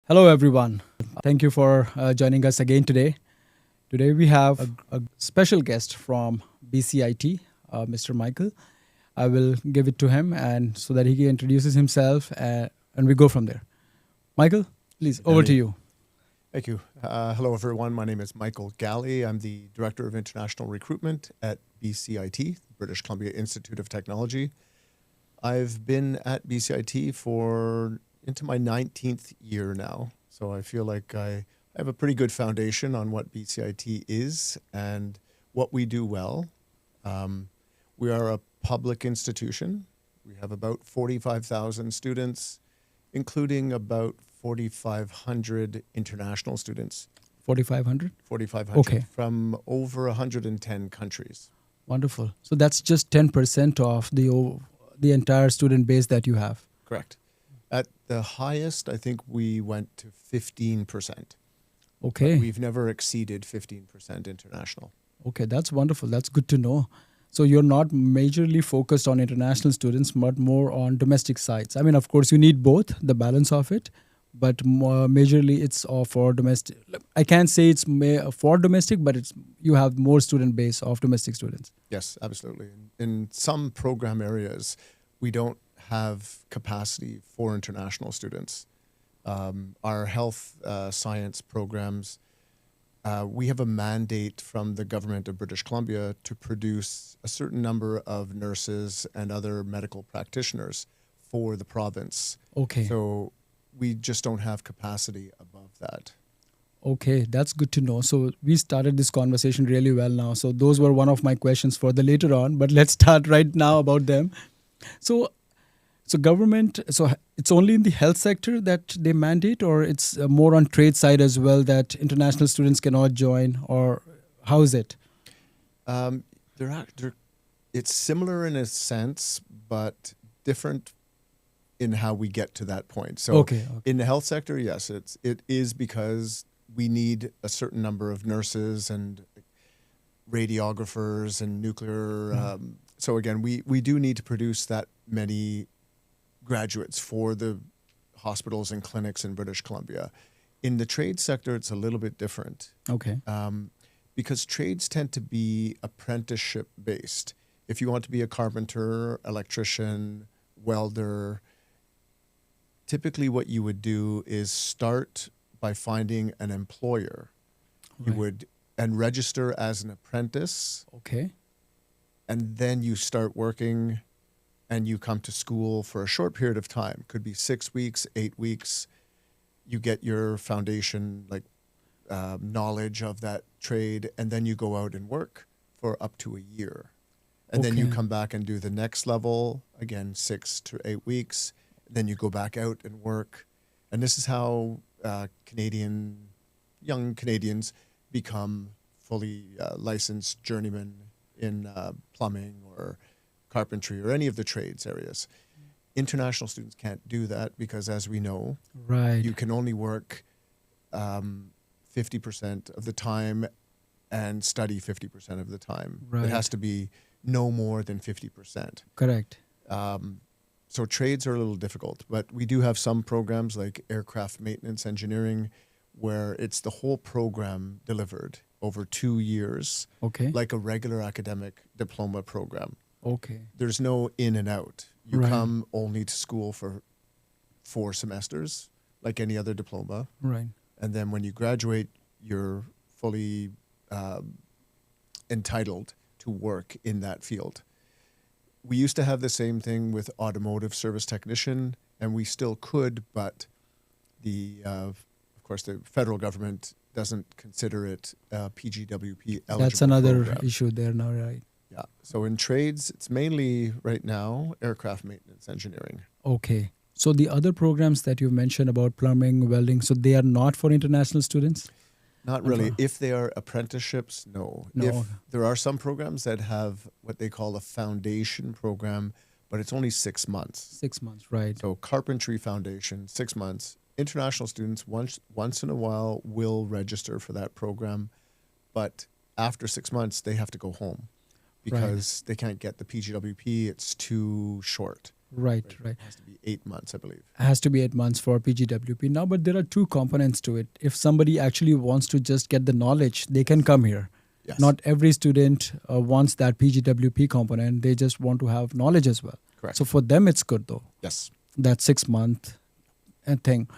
Hello, everyone. Thank you for joining us again today. Today, we have a special guest from BCIT, Mr. Michael. I will give it to him and so that he can introduces himself and we go from there. Michael, please, over to Galli. you. Thank you. Hello, everyone. My name is Michael Galli. I'm the Director of International Recruitment at BCIT, British Columbia Institute of Technology. I've been at BCIT for into my 19th year now, so I feel like I have a pretty good foundation on what BCIT is and what we do well. We are a public institution. We have about 45,000 students, including about 4,500 international students. 4,500? 4,500 Okay. from over 110 countries. Wonderful. So that's just 10% of the entire student base that you have. Correct. At the highest, I think we went to 15%. Okay. But we've never exceeded 15% international. Okay, that's wonderful. That's good to know. So you're not majorly focused on international students, but more on domestic sites. I mean, of course, you need both, the balance of it, but more majorly it's all for domestic. I can't say it's for domestic, but you have more student base of domestic students. Yes, absolutely. In some program areas, we don't have capacity for international students. Our health science programs, we have a mandate from the government of British Columbia to produce a certain number of nurses and other medical practitioners for the province. Okay. So we just don't have capacity above that. Okay, that's good to know. So we started this conversation really well now. So those were one of my questions for the later on, but let's start right now about them. So government, so it's only in the health sector that they mandate, or it's more on trade side as well that international students cannot join, or how is it? It's similar in a sense, but different in how we get to that point. So Okay. in the health sector, yes, it is because we need a certain number of nurses and radiographers and nuclear. So again, we do need to produce that many graduates for the hospitals and clinics in British Columbia. In the trade sector, it's a little bit different. Okay. Because trades tend to be apprenticeship based. If you want to be a carpenter, electrician, welder, typically what you would do is start by finding an employer. You would and register as an apprentice. Okay. And then you start working and you come to school for a short period of time. Could be 6 weeks, 8 weeks. You get your foundation, knowledge of that trade, and then you go out and work for up to a year. And then you come back and do the next level, again, 6 to 8 weeks. Then you go back out and work. And this is how young Canadians become fully licensed journeymen in plumbing or carpentry or any of the trades areas. International students can't do that because, as we know, you can only work 50% of the time and study 50% of the time. It has to be no more than 50%. Correct. So trades are a little difficult, but we do have some programs like aircraft maintenance engineering where it's the whole program delivered over 2 years, like a regular academic diploma program. Okay. There's no in and out. You come only to school for 4 semesters, like any other diploma. Right. And then when you graduate, you're fully entitled to work in that field. We used to have the same thing with automotive service technician, and we still could, but of course, the federal government doesn't consider it PGWP eligible. That's another program. issue there now, right? Yeah. So in trades, it's mainly right now aircraft maintenance engineering. Okay. So the other programs that you mentioned about plumbing, welding, so they are not for international students? Not really. If they are apprenticeships, no. If there are some programs that have what they call a foundation program, but it's only 6 months. 6 months, right. So carpentry foundation, 6 months. International students once in a while will register for that program, but after 6 months, they have to go home because they can't get the PGWP. It's too short. Right, Right? right. It has to be 8 months, I believe. Has to be 8 months for PGWP now, but there are two components to it. If somebody actually wants to just get the knowledge, they can come here. Yes, Not every student wants that PGWP component. They just want to have knowledge as well. correct. So for them, it's good though. Yes. That 6 month thing.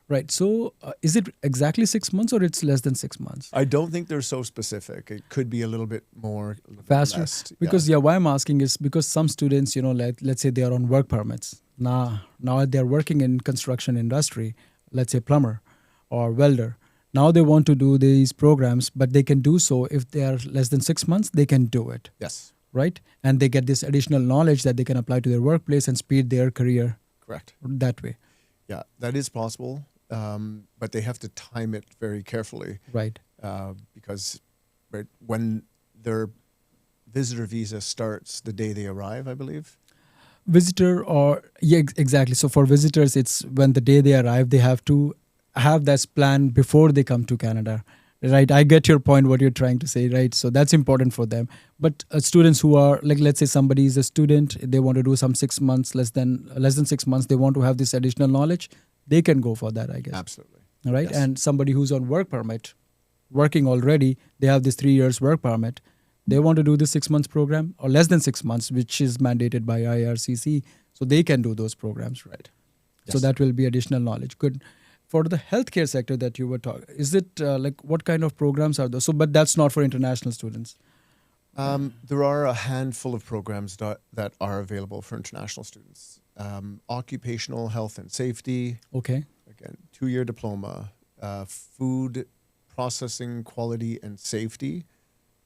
Right. So is it exactly 6 months or it's less than 6 months? I don't think they're so specific. It could be a little bit more, a little bit Faster? less. Because Yeah. why I'm asking is because some students, let's say they are on work permits. Now they're working in construction industry, let's say plumber or welder. Now they want to do these programs, but they can do so if they are less than 6 months, they can do it, Yes, right? And they get this additional knowledge that they can apply to their workplace and speed their career correct. that way, Yeah, that is possible, but they have to time it very carefully right? because right when their visitor visa starts the day they arrive, I believe. Visitor or yeah, exactly. So for visitors, it's when the day they arrive, they have to have that plan before they come to Canada, right? I get your point, what you're trying to say, right? So that's important for them. But students who are like, let's say somebody is a student, they want to do some 6 months, less than 6 months, they want to have this additional knowledge, they can go for that, I guess, Absolutely. right? Yes. And somebody who's on work permit, working already, they have this 3 years work permit. They want to do the 6 months program or less than 6 months, which is mandated by IRCC. So they can do those programs, right? So Yes. that will be additional knowledge. Good. For the healthcare sector that you were talking, is it like what kind of programs are those? So, but that's not for international students. There are a handful of programs that are available for international students. Occupational health and safety, Okay. again, 2-year diploma. Food processing quality and safety,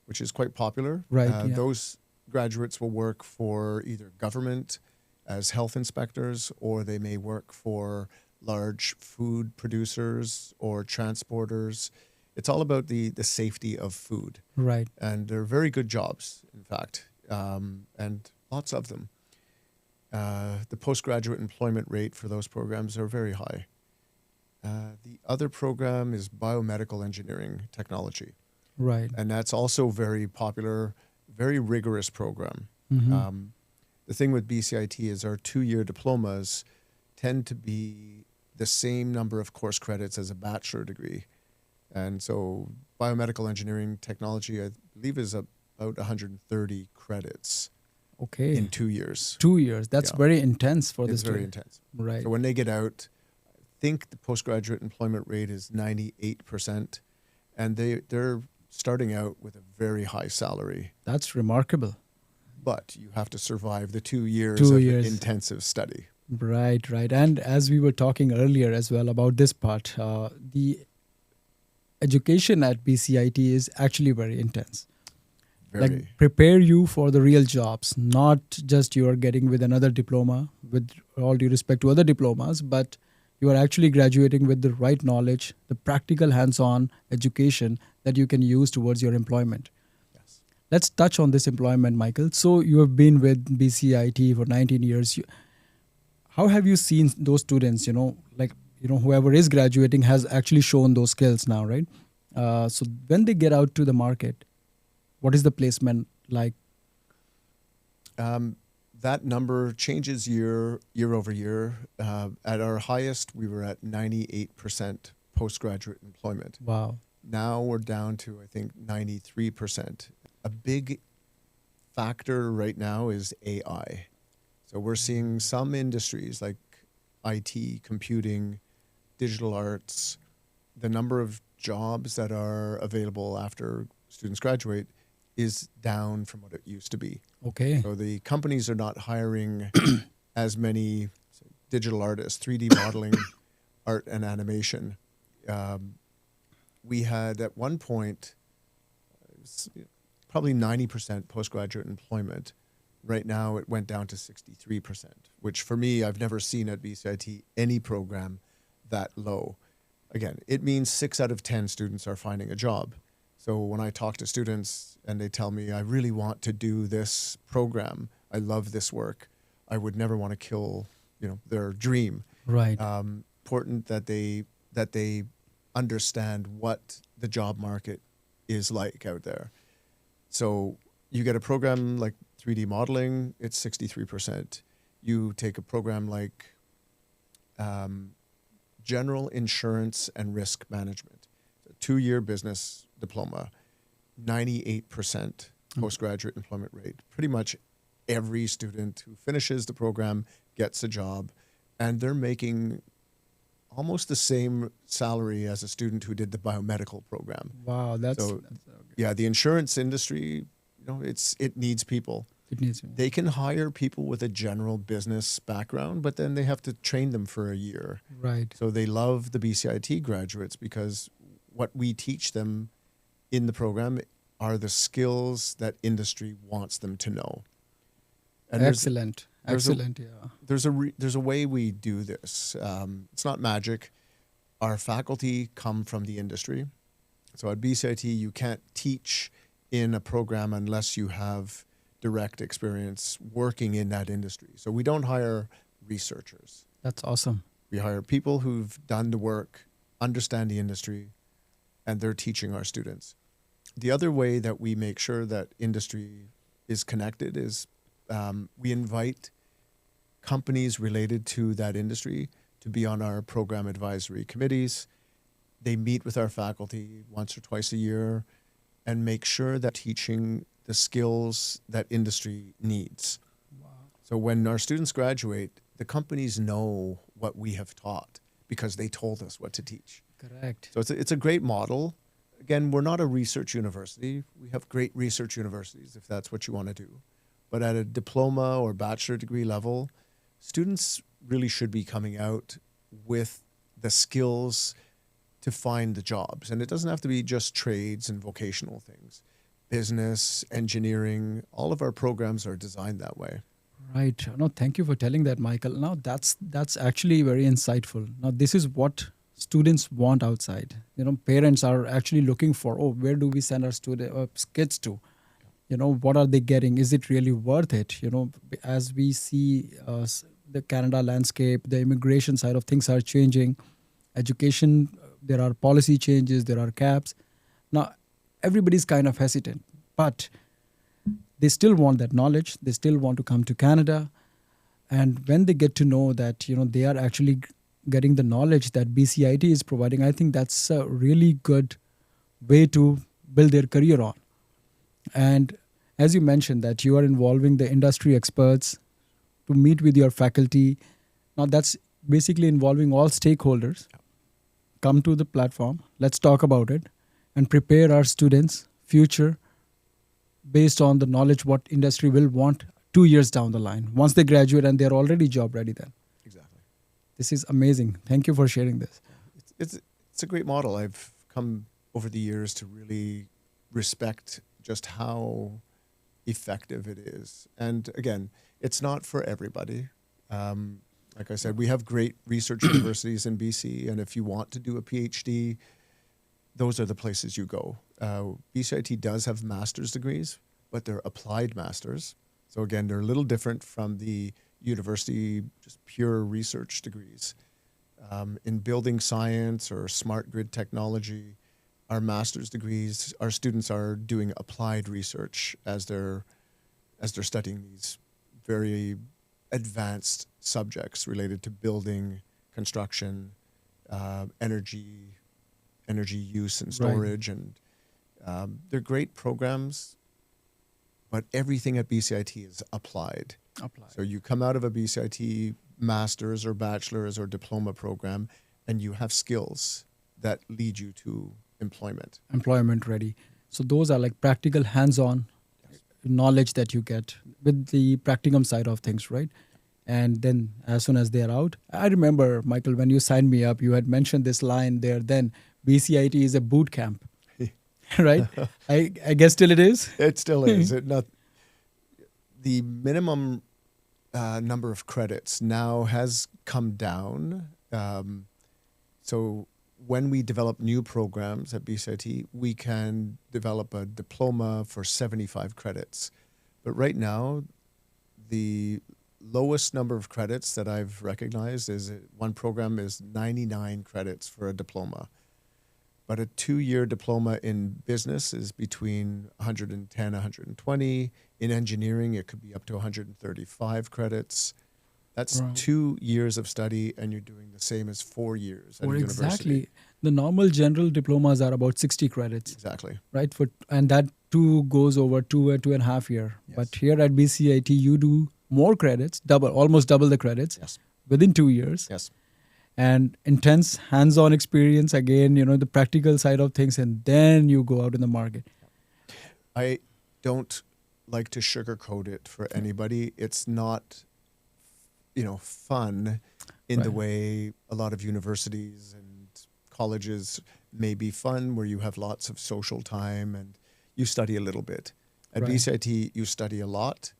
which is quite popular. Right, yeah. Those graduates will work for either government as health inspectors, or they may work for large food producers or transporters. It's all about the safety of food. Right. And they're very good jobs, in fact, and lots of them. The postgraduate employment rate for those programs are very high. The other program is biomedical engineering technology, Right. and that's also very popular, very rigorous program. Mhm. The thing with BCIT is our 2-year diplomas tend to be the same number of course credits as a bachelor degree. And so biomedical engineering technology, I believe, is about 130 credits Okay. in 2 years. 2 years. That's Yeah. very intense for It's this. very intense. Right. So when they get out, I think the postgraduate employment rate is 98%, and they're starting out with a very high salary. That's remarkable. But you have to survive the 2 years 2 of years. intensive study. Right, right. And as we were talking earlier as well about this part, the education at BCIT is actually very intense. Very. Like prepare you for the real jobs, not just you are getting with another diploma, with all due respect to other diplomas, but you are actually graduating with the right knowledge, the practical hands-on education that you can use towards your employment. Yes. Let's touch on this employment, Michael. So you have been with BCIT for 19 years. How have you seen those students, whoever is graduating has actually shown those skills now, right? So when they get out to the market, what is the placement like? That number changes year over year. At our highest, we were at 98% postgraduate employment. Wow. Now we're down to, I think, 93%. A big factor right now is AI. So we're seeing some industries like IT, computing, digital arts, the number of jobs that are available after students graduate is down from what it used to be. Okay. So the companies are not hiring as many digital artists, 3D modeling, art and animation. We had at one point probably 90% postgraduate employment. Right now it went down to 63%, which for me, I've never seen at BCIT any program that low. Again, it means 6 out of 10 students are finding a job. So when I talk to students and they tell me, I really want to do this program, I love this work, I would never want to kill, their dream. Right. Important that they understand what the job market is like out there. So you get a program like 3D modeling, it's 63%. You take a program like General Insurance and Risk Management, a 2-year business diploma, 98% postgraduate employment rate. Pretty much every student who finishes the program gets a job, and they're making almost the same salary as a student who did the biomedical program. Wow, that's So, yeah, the insurance industry, it needs people. it needs They can hire people with a general business background, but then they have to train them for a year. right. So they love the BCIT graduates because what we teach them in the program are the skills that industry wants them to know. And Excellent. there's a- Excellent. Yeah. there's a way we do this. It's not magic. Our faculty come from the industry. So at BCIT, you can't teach in a program unless you have direct experience working in that industry. So we don't hire researchers. That's awesome. We hire people who've done the work, understand the industry, and they're teaching our students. The other way that we make sure that industry is connected is we invite companies related to that industry to be on our program advisory committees. They meet with our faculty once or twice a year and make sure that teaching the skills that industry needs. Wow. So when our students graduate, the companies know what we have taught because they told us what to teach. Correct. So it's a great model. Again, we're not a research university. We have great research universities if that's what you want to do. But at a diploma or bachelor degree level, students really should be coming out with the skills to find the jobs. And it doesn't have to be just trades and vocational things. Business, engineering, all of our programs are designed that way. Right. No, thank you for telling that, Michael. Now that's actually very insightful. Now this is what students want outside. Parents are actually looking for, oh, where do we send our kids to? What are they getting? Is it really worth it? As we see the Canada landscape, the immigration side of things are changing. Education, there are policy changes, there are caps. Now, everybody's kind of hesitant, but they still want that knowledge. They still want to come to Canada. And when they get to know that, they are actually getting the knowledge that BCIT is providing, I think that's a really good way to build their career on. And as you mentioned that you are involving the industry experts to meet with your faculty. Now that's basically involving all stakeholders. Come to the platform, let's talk about it and prepare our students' future based on the knowledge what industry will want 2 years down the line. Once they graduate and they're already job ready then. Exactly. This is amazing. Thank you for sharing this. It's a great model. I've come over the years to really respect just how effective it is. And again, it's not for everybody. Like I said, we have great research universities in BC, and if you want to do a PhD, those are the places you go. BCIT does have master's degrees, but they're applied masters. So again, they're a little different from the university, just pure research degrees. In building science or smart grid technology, our master's degrees, our students are doing applied research as they're studying these very advanced subjects related to building, construction, energy use and storage, Right. and they're great programs. But everything at BCIT is applied. So you come out of a BCIT master's or bachelor's or diploma program, and you have skills that lead you to employment. Employment ready. So those are like practical hands-on knowledge that you get with the practicum side of things, right? And then as soon as they're out, I remember, Michael, when you signed me up, you had mentioned this line there, then BCIT is a boot camp, right? I guess still it is? It still is. The minimum number of credits now has come down. So when we develop new programs at BCIT, we can develop a diploma for 75 credits. But right now, the lowest number of credits that I've recognized is one program is 99 credits for a diploma. But a 2-year diploma in business is between 110, 120. In engineering, it could be up to 135 credits. That's Right. 2 years of study, and you're doing the same as 4 years at Or a university. exactly. The normal general diplomas are about 60 credits, Exactly. right? And that too goes over 2.5 year. But Yes. here at BCIT, you do more credits, almost double the credits Yes. within 2 years, Yes. and intense hands-on experience. Again, the practical side of things, and then you go out in the market. I don't like to sugarcoat it for anybody. It's not, fun in the Right. way a lot of universities and colleges may be fun, where you have lots of social time and you study a little bit. At Right. BCIT, you study a lot,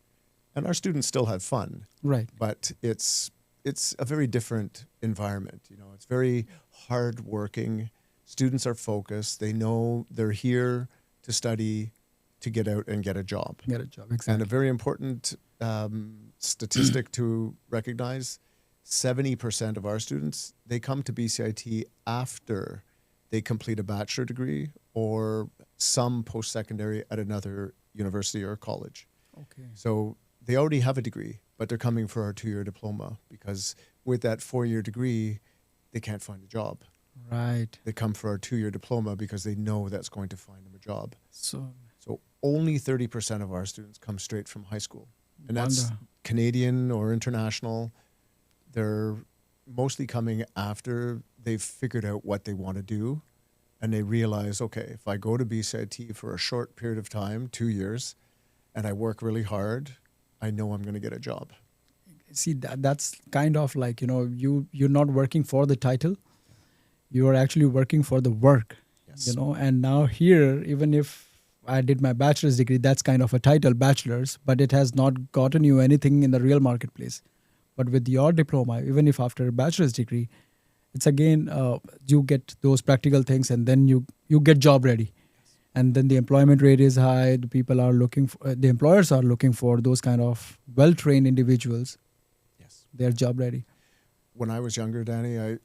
and our students still have fun, Right. but it's a very different environment. It's very hard working. Students are focused. They know they're here to study, to get out and get a job. Get a job. And Exactly. a very important statistic to recognize, 70% of our students, they come to BCIT after they complete a bachelor degree or some post-secondary at another university or college. Okay. So they already have a degree, but they're coming for our 2-year diploma, because with that 4-year degree, they can't find a job. Right. They come for our 2-year diploma because they know that's going to find them a job. So So only 30% of our students come straight from high school. And that's wonder. Canadian or international. They're mostly coming after they've figured out what they want to do, and they realize, okay, if I go to BCIT for a short period of time, 2 years, and I work really hard, I know I'm going to get a job. See, that's kind of like, you're not working for the title. You are actually working for the work, Yes. and now here, even if I did my bachelor's degree, that's kind of a title, bachelor's, but it has not gotten you anything in the real marketplace. But with your diploma, even if after a bachelor's degree, it's again, you get those practical things, and then you get job ready. And then the employment rate is high. The people are looking for, the employers are looking for those kind of well-trained individuals. Yes. They're job ready. When I was younger, Danny,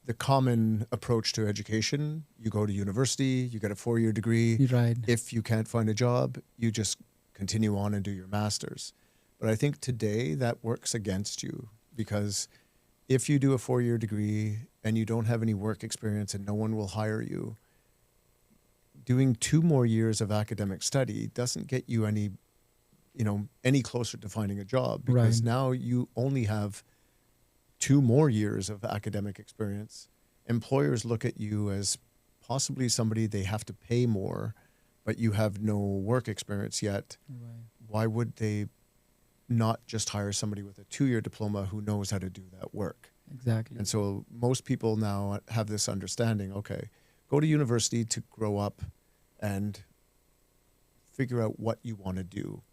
the common approach to education, you go to university, you get a 4-year degree. Right. If you can't find a job, you just continue on and do your master's. But I think today that works against you, because if you do a 4-year degree and you don't have any work experience and no one will hire you, doing 2 more years of academic study doesn't get you any closer to finding a job, because Right. now you only have 2 more years of academic experience. Employers look at you as possibly somebody they have to pay more, but you have no work experience yet. Right. Why would they not just hire somebody with a 2-year diploma who knows how to do that work? Exactly. And so most people now have this understanding, okay, go to university to grow up and figure out what you want to do.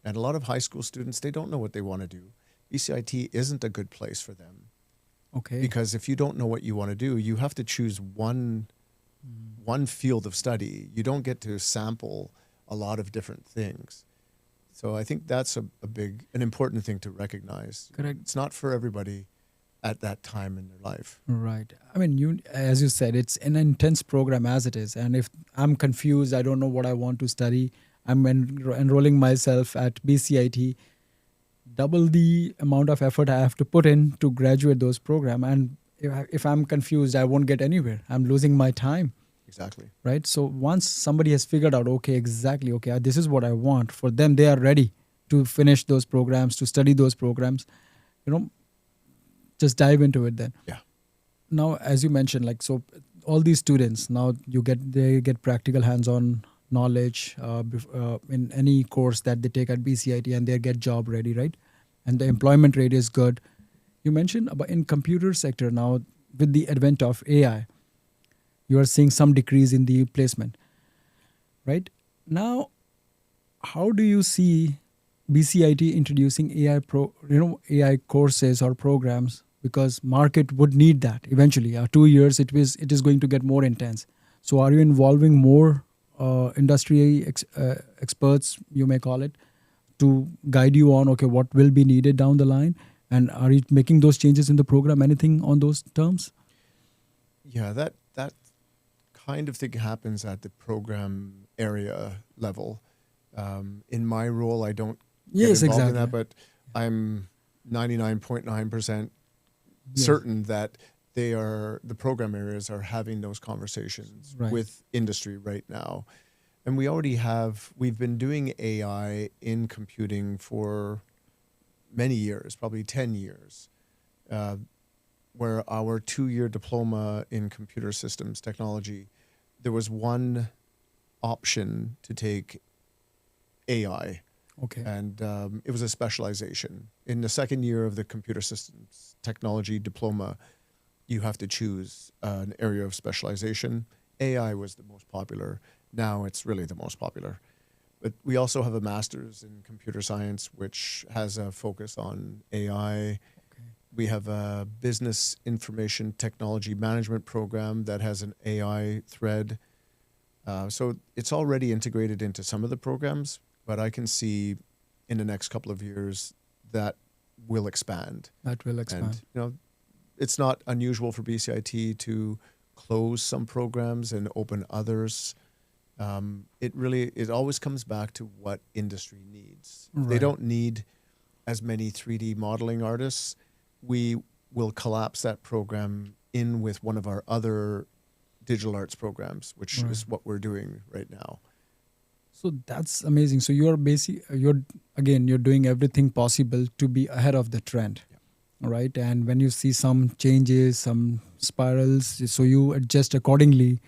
And a lot of high school students, they don't know what they want to do. BCIT isn't a good place for them, Okay. because if you don't know what you want to do, you have to choose one field of study. You don't get to sample a lot of different things. So I think that's an important thing to recognize. Correct. It's not for everybody at that time in their life. Right. I mean, as you said, it's an intense program as it is. And if I'm confused, I don't know what I want to study, I'm enrolling myself at BCIT, double the amount of effort I have to put in to graduate those programs. And if I'm confused, I won't get anywhere. I'm losing my time. Exactly. Right. So once somebody has figured out, okay, this is what I want, for them, they are ready to finish those programs, to study those programs, just dive into it then. Yeah. Now, as you mentioned, so all these students, now they get practical hands-on knowledge in any course that they take at BCIT, and they get job ready, right? And the employment rate is good. You mentioned about in computer sector now, with the advent of AI, you are seeing some decrease in the placement, right? Now, how do you see BCIT introducing AI courses or programs? Because market would need that eventually. 2 years, it is going to get more intense. So, are you involving more industry experts, you may call it, to guide you on what will be needed down the line? And are you making those changes in the program? Anything on those terms? Yeah, that kind of thing happens at the program area level. In my role, I don't get involved in that, but I'm 99.9% Yes. certain that the program areas are having those conversations Right. with industry right now. And we've been doing AI in computing for many years, probably 10 years, uh, where our 2-year diploma in computer systems technology, there was one option to take AI, Okay. and it was a specialization. In the second year of the computer systems technology diploma, you have to choose an area of specialization. AI was the most popular. Now it's really the most popular. But we also have a master's in computer science, which has a focus on AI. Okay. We have a business information technology management program that has an AI thread. So it's already integrated into some of the programs, but I can see in the next couple of years that will expand. That will expand. And it's not unusual for BCIT to close some programs and open others. It always comes back to what industry needs. If they Right. don't need as many 3D modeling artists, we will collapse that program in with one of our other digital arts programs, which Right. is what we're doing right now. So that's amazing. So you're doing everything possible to be ahead of the trend. Yeah. Right? And when you see some changes, some spirals, so you adjust accordingly.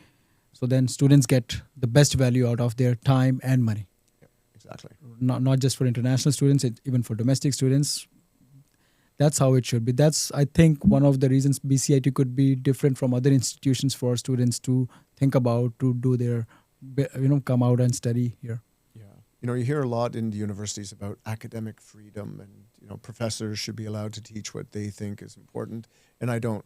So then students get the best value out of their time and money. Yeah, exactly. Not just for international students, even for domestic students. That's how it should be. That's, I think, one of the reasons BCIT could be different from other institutions for students to think about, to do their, come out and study here. Yeah. You hear a lot in the universities about academic freedom, and professors should be allowed to teach what they think is important. And I don't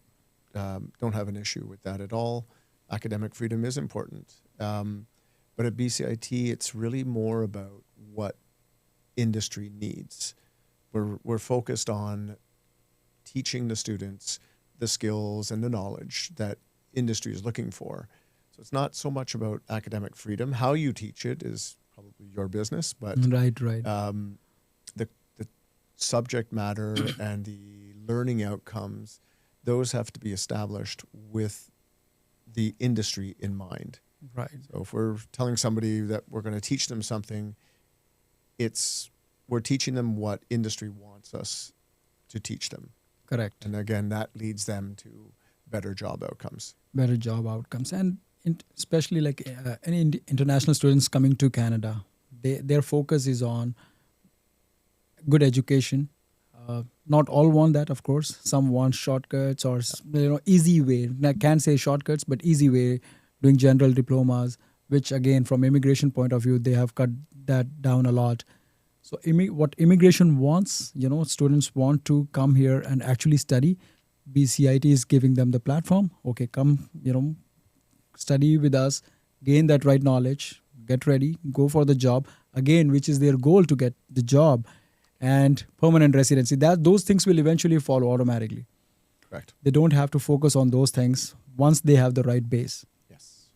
have an issue with that at all. Academic freedom is important. But at BCIT, it's really more about what industry needs. We're focused on teaching the students the skills and the knowledge that industry is looking for. So it's not so much about academic freedom. How you teach it is probably your business, but Right. the subject matter and the learning outcomes, those have to be established with the industry in mind. Right. So if we're telling somebody that we're going to teach them something, we're teaching them what industry wants us to teach them. Correct. And again, that leads them to better job outcomes. Better job outcomes. And especially like any international students coming to Canada, their focus is on good education. Not all want that, of course. Some want shortcuts or easy way. I can't say shortcuts, but easy way, doing general diplomas, which again, from immigration point of view, they have cut that down a lot. So what immigration wants, students want to come here and actually study. BCIT is giving them the platform. Okay, come, study with us, gain that right knowledge, get ready, go for the job. Again, which is their goal, to get the job and permanent residency. Those things will eventually follow automatically. Correct. They don't have to focus on those things once they have the right base. Yes.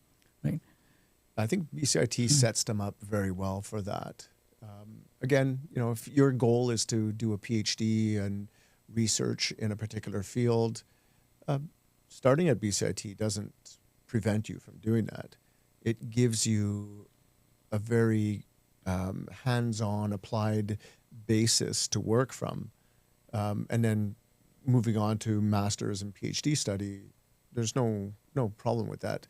Right. I think BCIT sets them up very well for that. Again, if your goal is to do a PhD and research in a particular field, starting at BCIT doesn't prevent you from doing that. It gives you a very hands-on, applied basis to work from. And then moving on to master's and PhD study, there's no problem with that.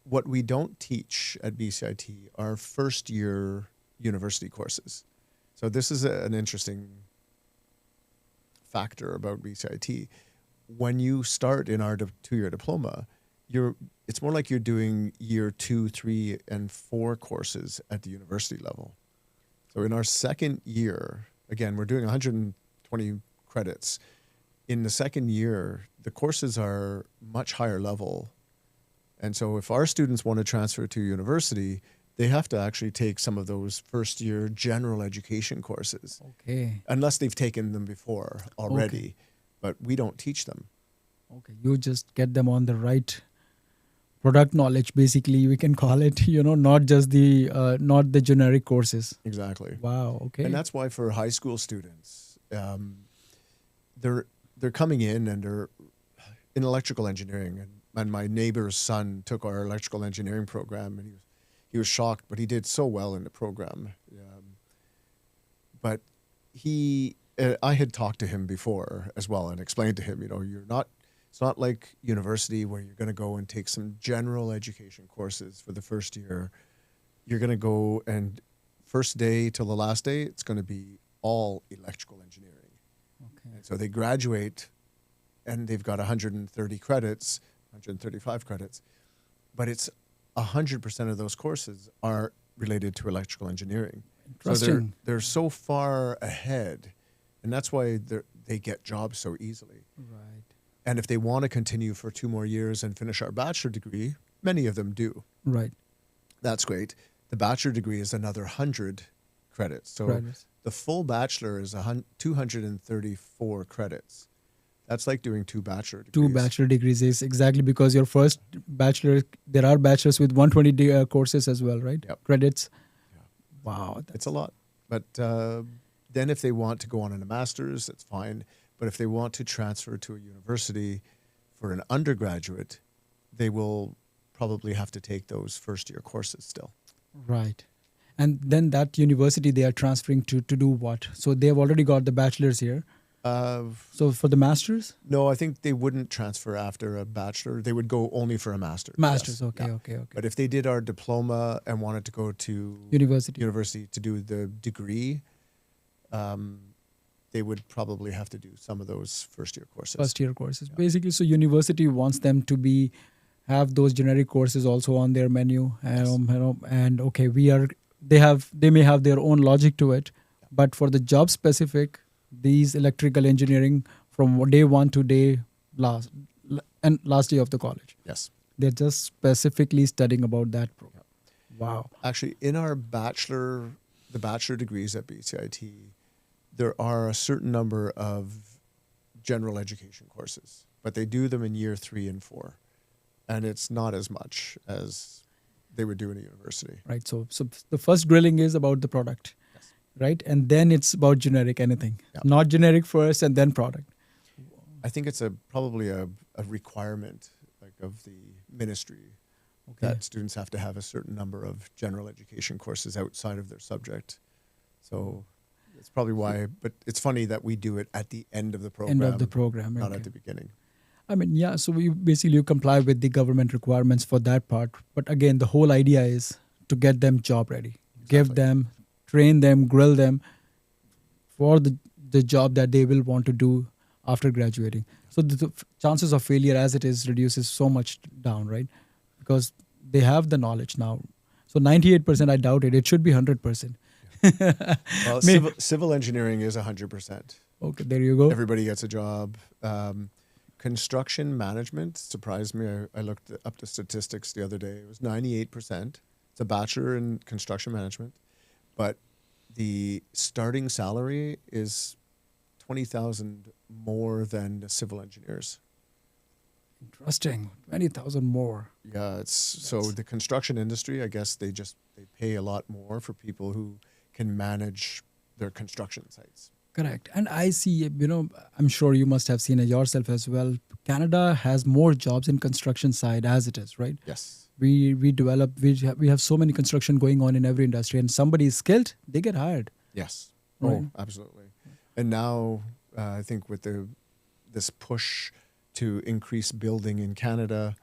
What we don't teach at BCIT are first-year university courses. So this is an interesting factor about BCIT. When you start in our 2-year diploma, it's more like you're doing year 2, 3, and 4 courses at the university level. So in our second year, again, we're doing 120 credits. In the second year, the courses are much higher level. And so if our students want to transfer to university, they have to actually take some of those first year general education courses. Okay. Unless they've taken them before already. Okay. But we don't teach them. Okay. You just get them on the right product knowledge, basically, we can call it, not just not the generic courses. Exactly. Wow. Okay. And that's why for high school students, they're coming in and they're in electrical engineering, and my neighbor's son took our electrical engineering program, and he was shocked, but he did so well in the program. But I had talked to him before as well and explained to him, it's not like university where you're going to go and take some general education courses for the first year. You're going to go and first day till the last day, it's going to be all electrical engineering. Okay. And so they graduate and they've got 130 credits, 135 credits, but it's 100% of those courses are related to electrical engineering. Interesting. So they're so far ahead, and that's why they get jobs so easily. Right. And if they want to continue for 2 more years and finish our bachelor degree, many of them do. Right. That's great. The bachelor degree is another 100 credits. So the full bachelor is 234 credits. That's like doing 2 bachelor degrees. 2 bachelor degrees is exactly because your first bachelor, there are bachelors with 120 courses as well, right? Yep. Credits. Yeah. Wow. It's a lot. But then if they want to go on in a master's, that's fine. But if they want to transfer to a university for an undergraduate, they will probably have to take those first year courses still. Right. And then that university they are transferring to do what? So they've already got the bachelor's here. So for the master's? No, I think they wouldn't transfer after a bachelor. They would go only for a master's. Master's, yes. okay, Yeah. okay. But if they did our diploma and wanted to go to university to do the degree, they would probably have to do some of those first year courses. First year courses. Yeah. Basically, so university wants them to have those generic courses also on their menu. Yes. And okay, they may have their own logic to it, but for the job specific, these electrical engineering from day 1 to last day of the college. Yes. They're just specifically studying about that program. Yeah. Wow. Actually, in our the bachelor degrees at BCIT, there are a certain number of general education courses, but they do them in year 3 and 4. And it's not as much as they would do in a university. Right. So the first grilling is about the product. Yes. Right. And then it's about generic anything. Yeah. Not generic first and then product. I think it's probably a requirement of the ministry that students have to have a certain number of general education courses outside of their subject. So it's probably why, but it's funny that we do it at the end of the program. End of the program. Not at the beginning. I mean, yeah, so you comply with the government requirements for that part. But again, the whole idea is to get them job ready. Exactly. Give them, train them, grill them for the job that they will want to do after graduating. So the chances of failure as it is reduces so much down, right? Because they have the knowledge now. So 98%, I doubt it. It should be 100%. Yeah. Well, civil engineering is 100%. Okay, there you go. Everybody gets a job. Construction management surprised me. I looked up the statistics the other day. It was 98%. It's a bachelor in construction management, but the starting salary is 20,000 more than the civil engineers. Interesting. 20,000 more. Yeah, so the construction industry, I guess they pay a lot more for people who can manage their construction sites. Correct. And I see, I'm sure you must have seen it yourself as well. Canada has more jobs in construction side as it is, right? Yes. We have so many construction going on in every industry, and somebody is skilled, they get hired. Yes. Right. Oh, absolutely. And now I think with this push to increase building in Canada,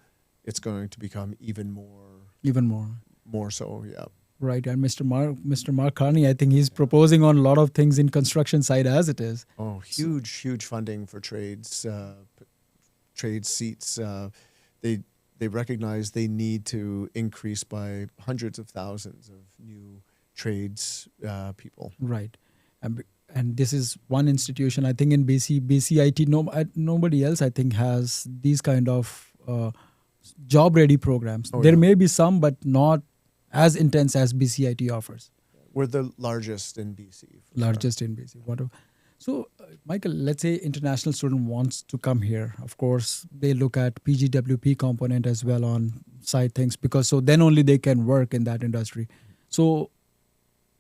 it's going to become even more so. Yeah. Right, and Mr. Mark Carney, I think he's proposing on a lot of things in construction side as it is. Oh, huge funding for trades seats. They recognize they need to increase by hundreds of thousands of new trades people. Right, and this is one institution I think in BCIT. Nobody else I think has these kind of job ready programs. There may be some, but not as intense as BCIT offers. We're the largest in BC. Largest in BC. Whatever. So, Michael, let's say international student wants to come here. Of course, they look at PGWP component as well on side things because so then only they can work in that industry. So,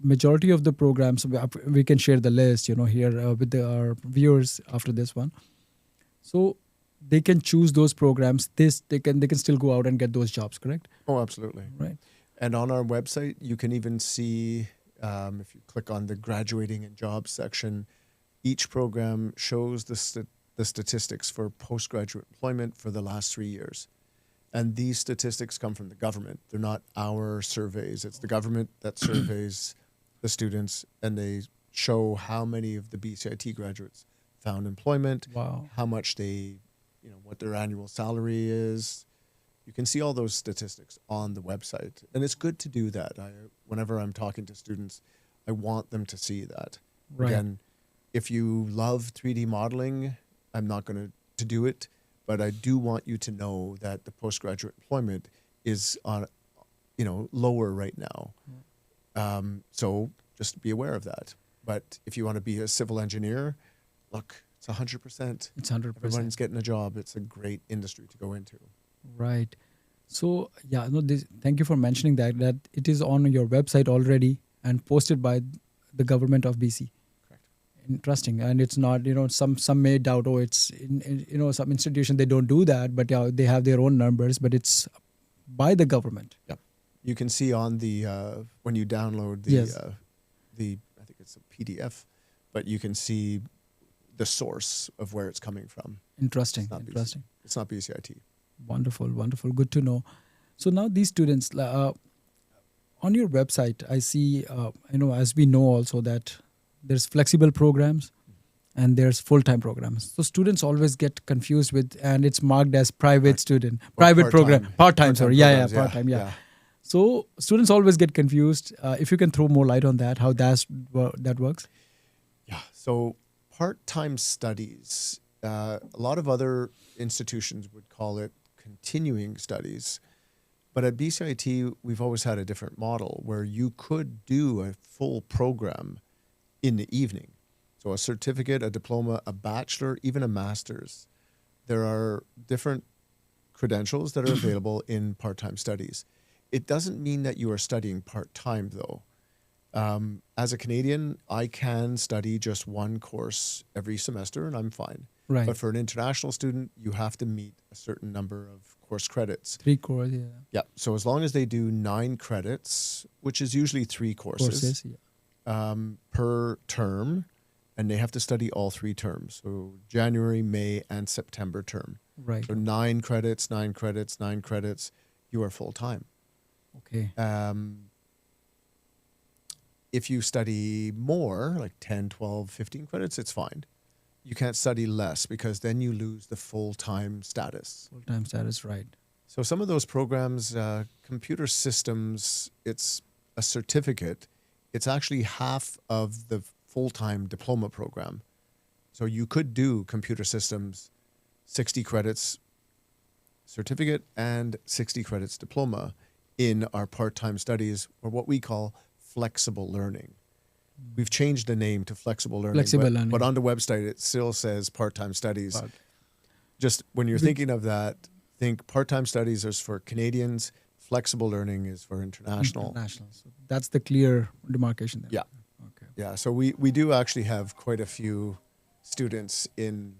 majority of the programs, we can share the list, here with our viewers after this one. So they can choose those programs. They can still go out and get those jobs, correct? Oh, absolutely. Right. And on our website, you can even see, if you click on the graduating and jobs section, each program shows the statistics for postgraduate employment for the last 3 years. And these statistics come from the government. They're not our surveys. It's the government that surveys the students, and they show how many of the BCIT graduates found employment, Wow. how much they, what their annual salary is. You can see all those statistics on the website. And it's good to do that. Whenever I'm talking to students, I want them to see that. Right. Again, if you love 3D modeling, I'm not going to do it, but I do want you to know that the postgraduate employment is on, lower right now. So just be aware of that. But if you want to be a civil engineer, look, it's 100%. It's 100%. Everyone's getting a job. It's a great industry to go into. Right. So yeah, no, thank you for mentioning that it is on your website already and posted by the government of BC. Correct. Interesting. And it's not, some may doubt, it's in some institution they don't do that, but yeah, they have their own numbers, but it's by the government. Yeah. You can see on the when you download the Yes. I think it's a PDF, but you can see the source of where it's coming from. Interesting. It's not Interesting. It's not BCIT. Wonderful. Good to know. So now these students, on your website, I see, as we know also that there's flexible programs and there's full-time programs. So students always get confused with, and it's marked as private student, private program, part-time, sorry. programs, Part-time, yeah. So students always get confused. If you can throw more light on that, how that works? Yeah. So part-time studies, a lot of other institutions would call it continuing studies. But at BCIT, we've always had a different model where you could do a full program in the evening. So a certificate, a diploma, a bachelor, even a master's. There are different credentials that are available in part-time studies. It doesn't mean that you are studying part-time, though. As a Canadian, I can study just one course every semester, and I'm fine. Right. But for an international student, you have to meet a certain number of course credits. 3 courses, yeah. Yeah. So as long as they do 9 credits, which is usually 3 courses, Yeah. per term, and they have to study all 3 terms. So January, May, and September term. Right. So 9 credits, 9 credits, 9 credits, you are full-time. Okay. If you study more, like 10, 12, 15 credits, it's fine. You can't study less because then you lose the full-time status. Full-time status, right. So some of those programs, computer systems, it's a certificate. It's actually half of the full-time diploma program. So you could do computer systems, 60 credits certificate and 60 credits diploma in our part-time studies, or what we call flexible learning. We've changed the name to flexible learning. Learning. But on the website, it still says part-time studies. Just when you're thinking of that, think part-time studies is for Canadians, flexible learning is for international. So that's the clear demarcation there. Yeah. Okay. Yeah, so we do actually have quite a few students in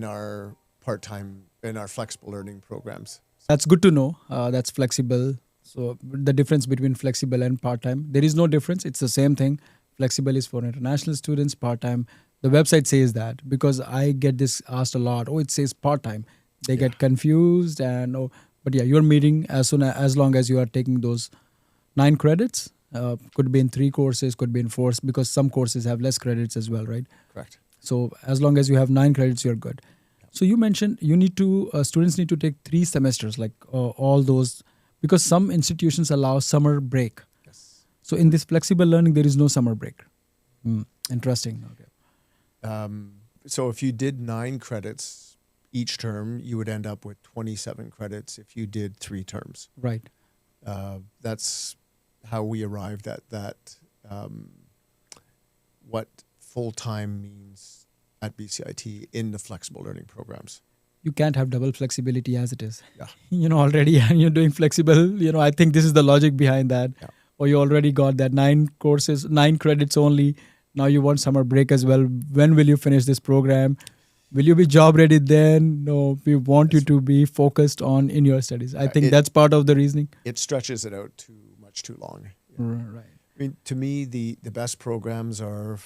our part-time, in our flexible learning programs. That's good to know. That's flexible. So the difference between flexible and part-time, there is no difference. It's the same thing. Flexible is for international students, part-time. The website says that because I get this asked a lot. Oh, it says part-time. They get confused but yeah, you're meeting as long as you are taking those 9 credits. Could be in 3 courses, could be in 4, because some courses have less credits as well, right? Correct. So as long as you have 9 credits, you're good. So you mentioned students need to take 3 semesters, like all those, because some institutions allow summer break. Yes. So in this flexible learning, there is no summer break. Interesting. Okay. So if you did 9 credits each term, you would end up with 27 credits if you did 3 terms. Right. That's how we arrived at that, what full-time means at BCIT in the flexible learning programs. You can't have double flexibility as it is. Yeah. Already, and you're doing flexible, I think this is the logic behind that. Yeah. or you already got that 9 courses, 9 credits only. Now you want summer break as well. When will you finish this program? Will you be job ready then? No, we want you Yes. to be focused on in your studies. I think It that's part of the reasoning. it stretches it out too long. Yeah. Right. I mean, to me, the best programs are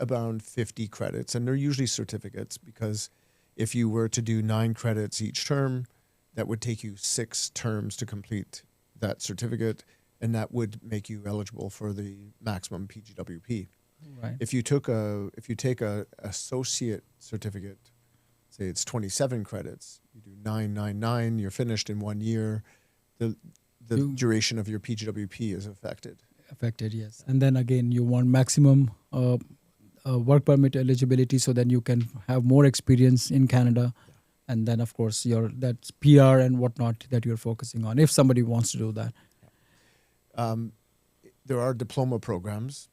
around 50 credits, and they're usually certificates because if you were to do 9 credits each term, that would take you 6 terms to complete that certificate, and that would make you eligible for the maximum PGWP. Right. If you take a associate certificate, say it's 27 credits, you do 999, you're finished in 1 year, the duration of your PGWP is affected. Affected, yes. And then again, you want maximum work permit eligibility so then you can have more experience in Canada. Yeah. And then, of course, that's PR and whatnot that you're focusing on if somebody wants to do that. There are diploma programs,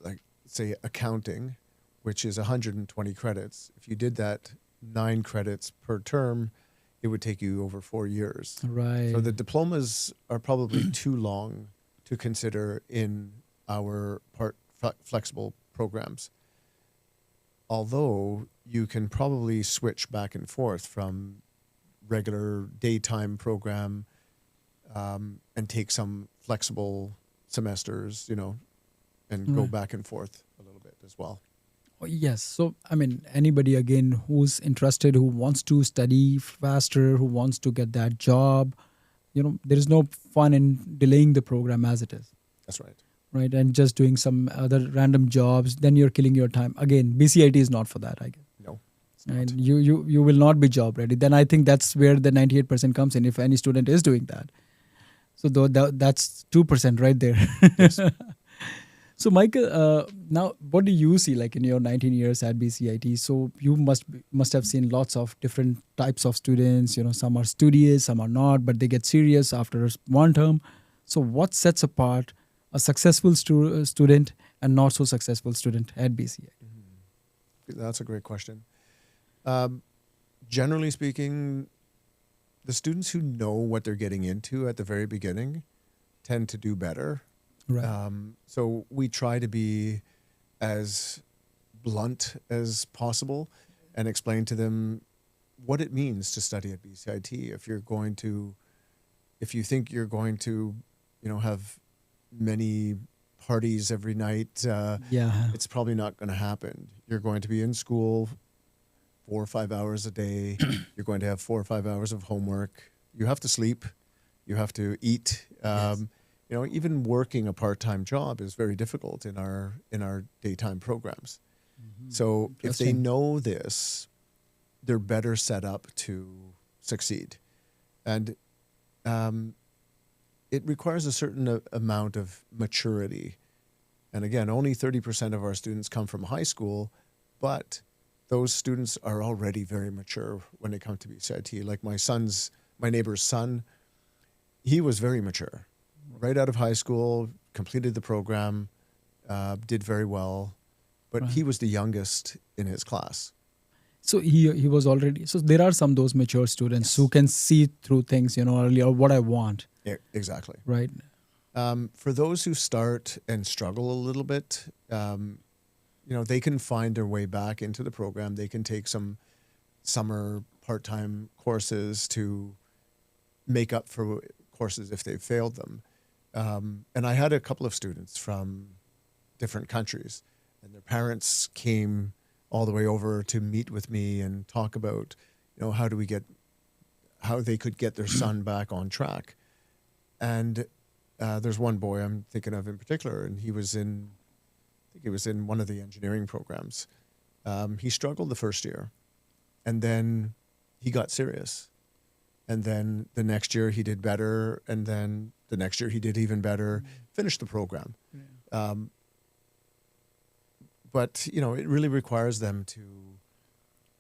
like say accounting, which is 120 credits. If you did that 9 credits per term, it would take you over 4 years. Right. So the diplomas are probably too long to consider in our flexible programs. Although you can probably switch back and forth from regular daytime program and take some flexible semesters, and go back and forth a little bit as well. Oh, yes. So, I mean, anybody again who's interested, who wants to study faster, who wants to get that job, there is no fun in delaying the program as it is. That's right. Right. And just doing some other random jobs, then you're killing your time. Again, BCIT is not for that, I guess. No, it's not. And you will not be job ready. Then I think that's where the 98% comes in if any student is doing that. So that's 2% right there. Yes. So Michael, now what do you see like in your 19 years at BCIT? So you must have seen lots of different types of students. Some are studious, some are not, but they get serious after one term. So what sets apart a successful student and not so successful student at BCIT? That's a great question. Generally speaking, the students who know what they're getting into at the very beginning tend to do better. Right. So we try to be as blunt as possible and explain to them what it means to study at BCIT. If you think you're going to, have many parties every night, Yeah. it's probably not going to happen. You're going to be in school 4 or 5 hours a day. You're going to have 4 or 5 hours of homework. You have to sleep. You have to eat. Yes. Even working a part-time job is very difficult in our daytime programs. So if they Interesting. know this, they're better set up to succeed. And it requires a certain amount of maturity. And again, only 30% of our students come from high school, but those students are already very mature when they come to BCIT. Like my neighbor's son, he was very mature. Right out of high school, completed the program, did very well, but he was the youngest in his class. So he was already. So there are some those mature students Yes. who can see through things, early or what I want. Yeah, exactly. Right. For those who start and struggle a little bit, they can find their way back into the program. They can take some summer part-time courses to make up for courses if they've failed them. And I had a couple of students from different countries, and their parents came all the way over to meet with me and talk about, how they could get their son back on track. And there's one boy I'm thinking of in particular, and I think he was in one of the engineering programs. He struggled the first year, and then he got serious. And then the next year he did better, and then the next year he did even better, finished the program. Yeah. But, it really requires them to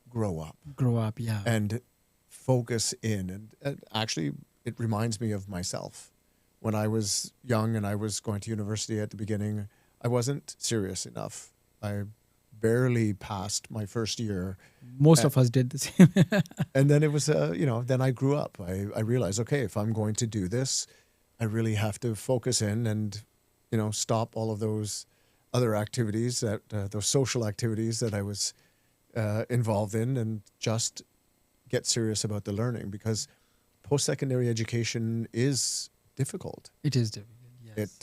grow up Grow up. Yeah. and focus in. And actually, it reminds me of myself. When I was young and I was going to university at the beginning, I wasn't serious enough. I barely passed my first year. Most of us did the same. And then it was, then I grew up. I realized, okay, if I'm going to do this, I really have to focus in and, stop all of those other activities those social activities that I was involved in, and just get serious about the learning, because post-secondary education is difficult. It is difficult. Yes.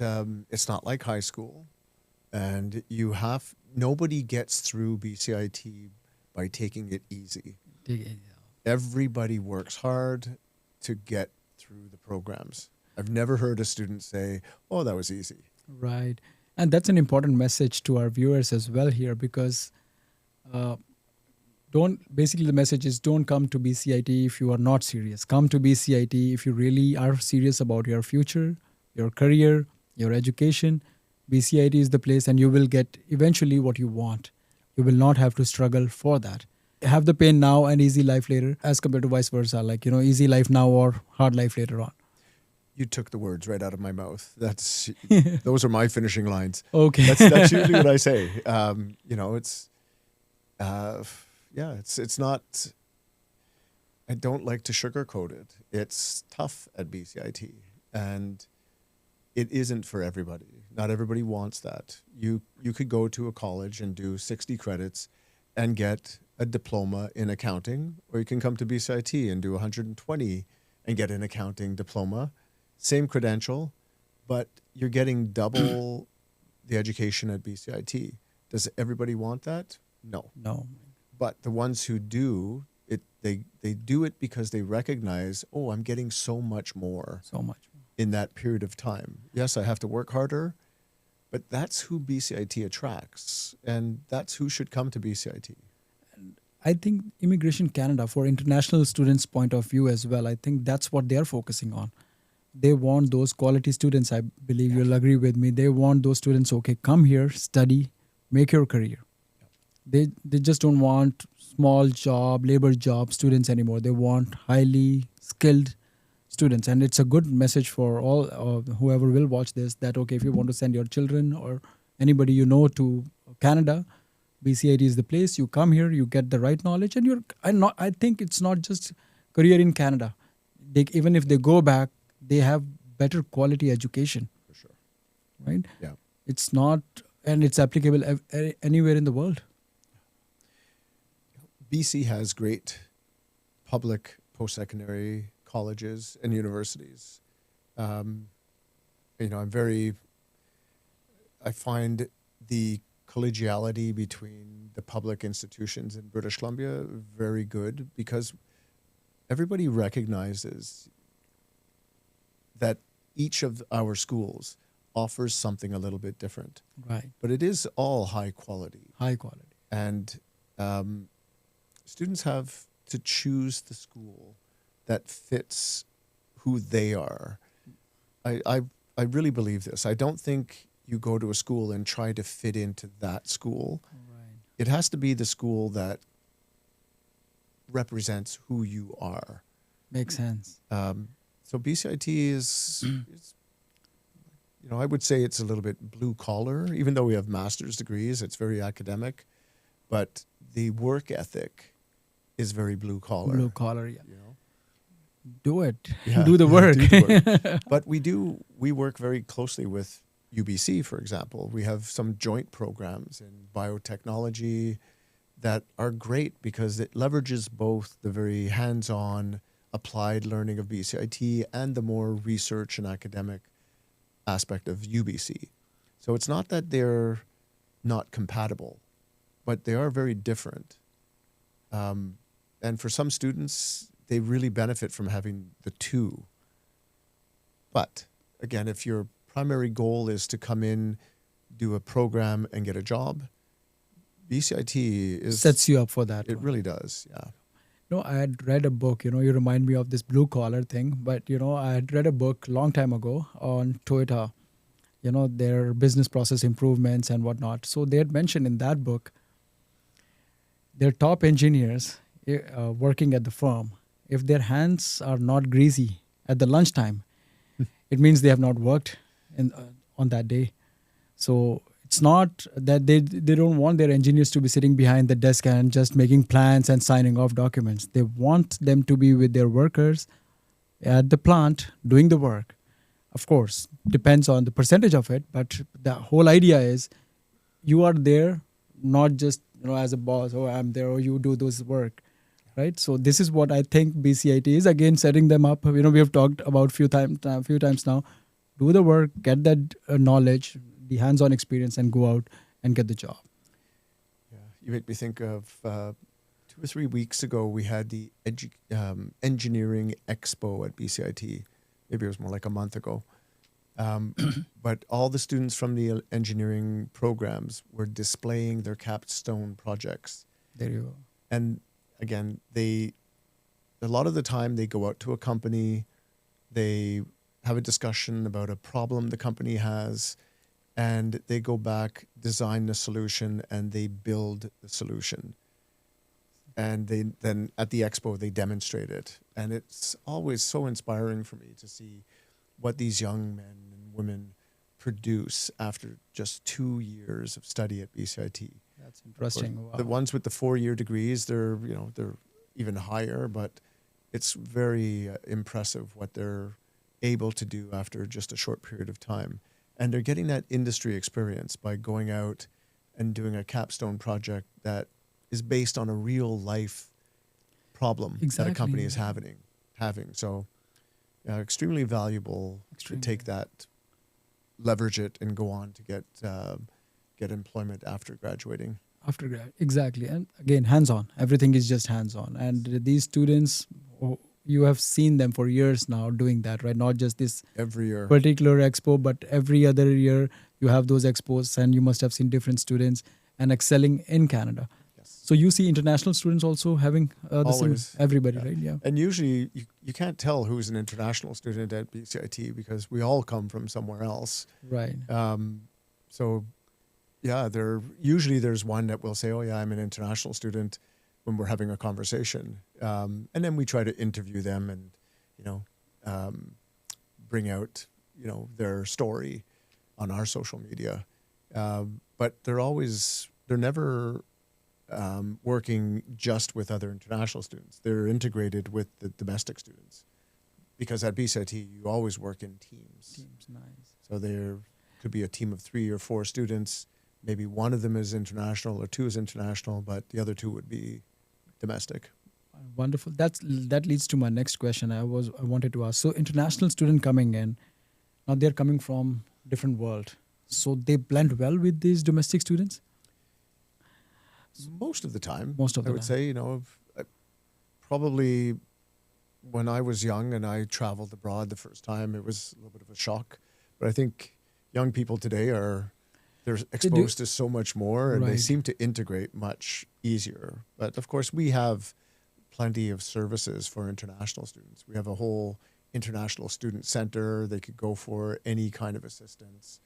It's not like high school, and nobody gets through BCIT by taking it easy. Everybody works hard to get through the programs. I've never heard a student say, "Oh, that was easy." Right. And that's an important message to our viewers as well here, because the message is, don't come to BCIT if you are not serious. Come to BCIT if you really are serious about your future, your career, your education. BCIT is the place, and you will get eventually what you want. You will not have to struggle for that. Have the pain now and easy life later, as compared to vice versa, like, easy life now or hard life later on. You took the words right out of my mouth. Those are my finishing lines. Okay. That's usually what I say. It's not. I don't like to sugarcoat it. It's tough at BCIT, and it isn't for everybody. Not everybody wants that. You could go to a college and do 60 credits and get a diploma in accounting, or you can come to BCIT and do 120 and get an accounting diploma. Same credential, but you're getting double the education at BCIT. Does everybody want that? No. No. But the ones who do it, they do it because they recognize, oh, I'm getting so much more. So much more. In that period of time. Yes, I have to work harder, but that's who BCIT attracts, and that's who should come to BCIT. I think Immigration Canada, for international students' point of view as well, I think that's what they're focusing on. They want those quality students. I believe you'll agree with me. They want those students, okay, come here, study, make your career. They just don't want small job, labor job students anymore. They want highly skilled students. And it's a good message for all whoever will watch this, that, okay, if you want to send your children or anybody to Canada, BCIT is the place. You come here, you get the right knowledge, and I think it's not just career in Canada. Even if they go back, they have better quality education. For sure. Right? Yeah. It's not, and it's applicable anywhere in the world. BC has great public post-secondary colleges and universities. I find the collegiality between the public institutions in British Columbia very good, because everybody recognizes that each of our schools offers something a little bit different. Right. But it is all high quality. High quality. And students have to choose the school that fits who they are. I really believe this. I don't think you go to a school and try to fit into that school. Right. It has to be the school that represents who you are. Makes sense. So BCIT is, I would say it's a little bit blue collar, even though we have master's degrees. It's very academic, but the work ethic is very blue collar. Blue collar, yeah. Do it. Yeah, do the work. Do the work. But we work very closely with UBC, for example. We have some joint programs in biotechnology that are great because it leverages both the very hands-on applied learning of BCIT and the more research and academic aspect of UBC. So it's not that they're not compatible, but they are very different. And for some students, they really benefit from having the two. But again, if your primary goal is to come in, do a program, and get a job, BCIT sets you up for that. It really does, yeah. I had read a book, you remind me of this blue collar thing, but, I had read a book long time ago on Toyota, their business process improvements and whatnot. So they had mentioned in that book, their top engineers working at the firm, if their hands are not greasy at the lunchtime, it means they have not worked on that day. So it's not that they don't want their engineers to be sitting behind the desk and just making plans and signing off documents. They want them to be with their workers at the plant doing the work. Of course, depends on the percentage of it, but the whole idea is you are there not just as a boss, oh I'm there, or you do this work, right? So this is what I think BCIT is, again setting them up. We have talked about few times now. Do the work, get that knowledge, the hands-on experience, and go out and get the job. Yeah, you make me think of 2 or 3 weeks ago we had the engineering expo at BCIT. Maybe it was more like a month ago. But all the students from the engineering programs were displaying their capstone projects. There you go. And again, a lot of the time they go out to a company, they have a discussion about a problem the company has, and they go back, design the solution, and they build the solution. And then at the expo, they demonstrate it. And it's always so inspiring for me to see what these young men and women produce after just 2 years of study at BCIT. That's interesting. Wow. The ones with the 4-year degrees, they're even higher, but it's very impressive what they're able to do after just a short period of time. And they're getting that industry experience by going out and doing a capstone project that is based on a real life problem that a company is having. So extremely valuable to take that, leverage it, and go on to get employment after graduating. Exactly. And again, hands-on. Everything is just hands-on. And these students, you have seen them for years now doing that, right? Not just this every year particular expo, but every other year you have those expos, and you must have seen different students and excelling in Canada. Yes. So you see international students also having the same, everybody, yeah. right? Yeah. And usually you can't tell who's an international student at BCIT because we all come from somewhere else. Right. So yeah, there's one that will say, oh yeah, I'm an international student, when we're having a conversation. And then we try to interview them and, bring out, their story on our social media. But they're never working just with other international students. They're integrated with the domestic students, because at BCIT, you always work in teams. Nice. So there could be a team of 3 or 4 students. Maybe one of them is international or 2 is international, but the other 2 would be domestic. Wonderful. That leads to my next question. I wanted to ask. So international student coming in, now they're coming from different world. So they blend well with these domestic students? Most of the time. I would say, probably when I was young and I traveled abroad the first time, it was a little bit of a shock. But I think young people today they're exposed to so much more, and they seem to integrate much easier. But of course, we have plenty of services for international students. We have a whole international student center. They could go for any kind of assistance.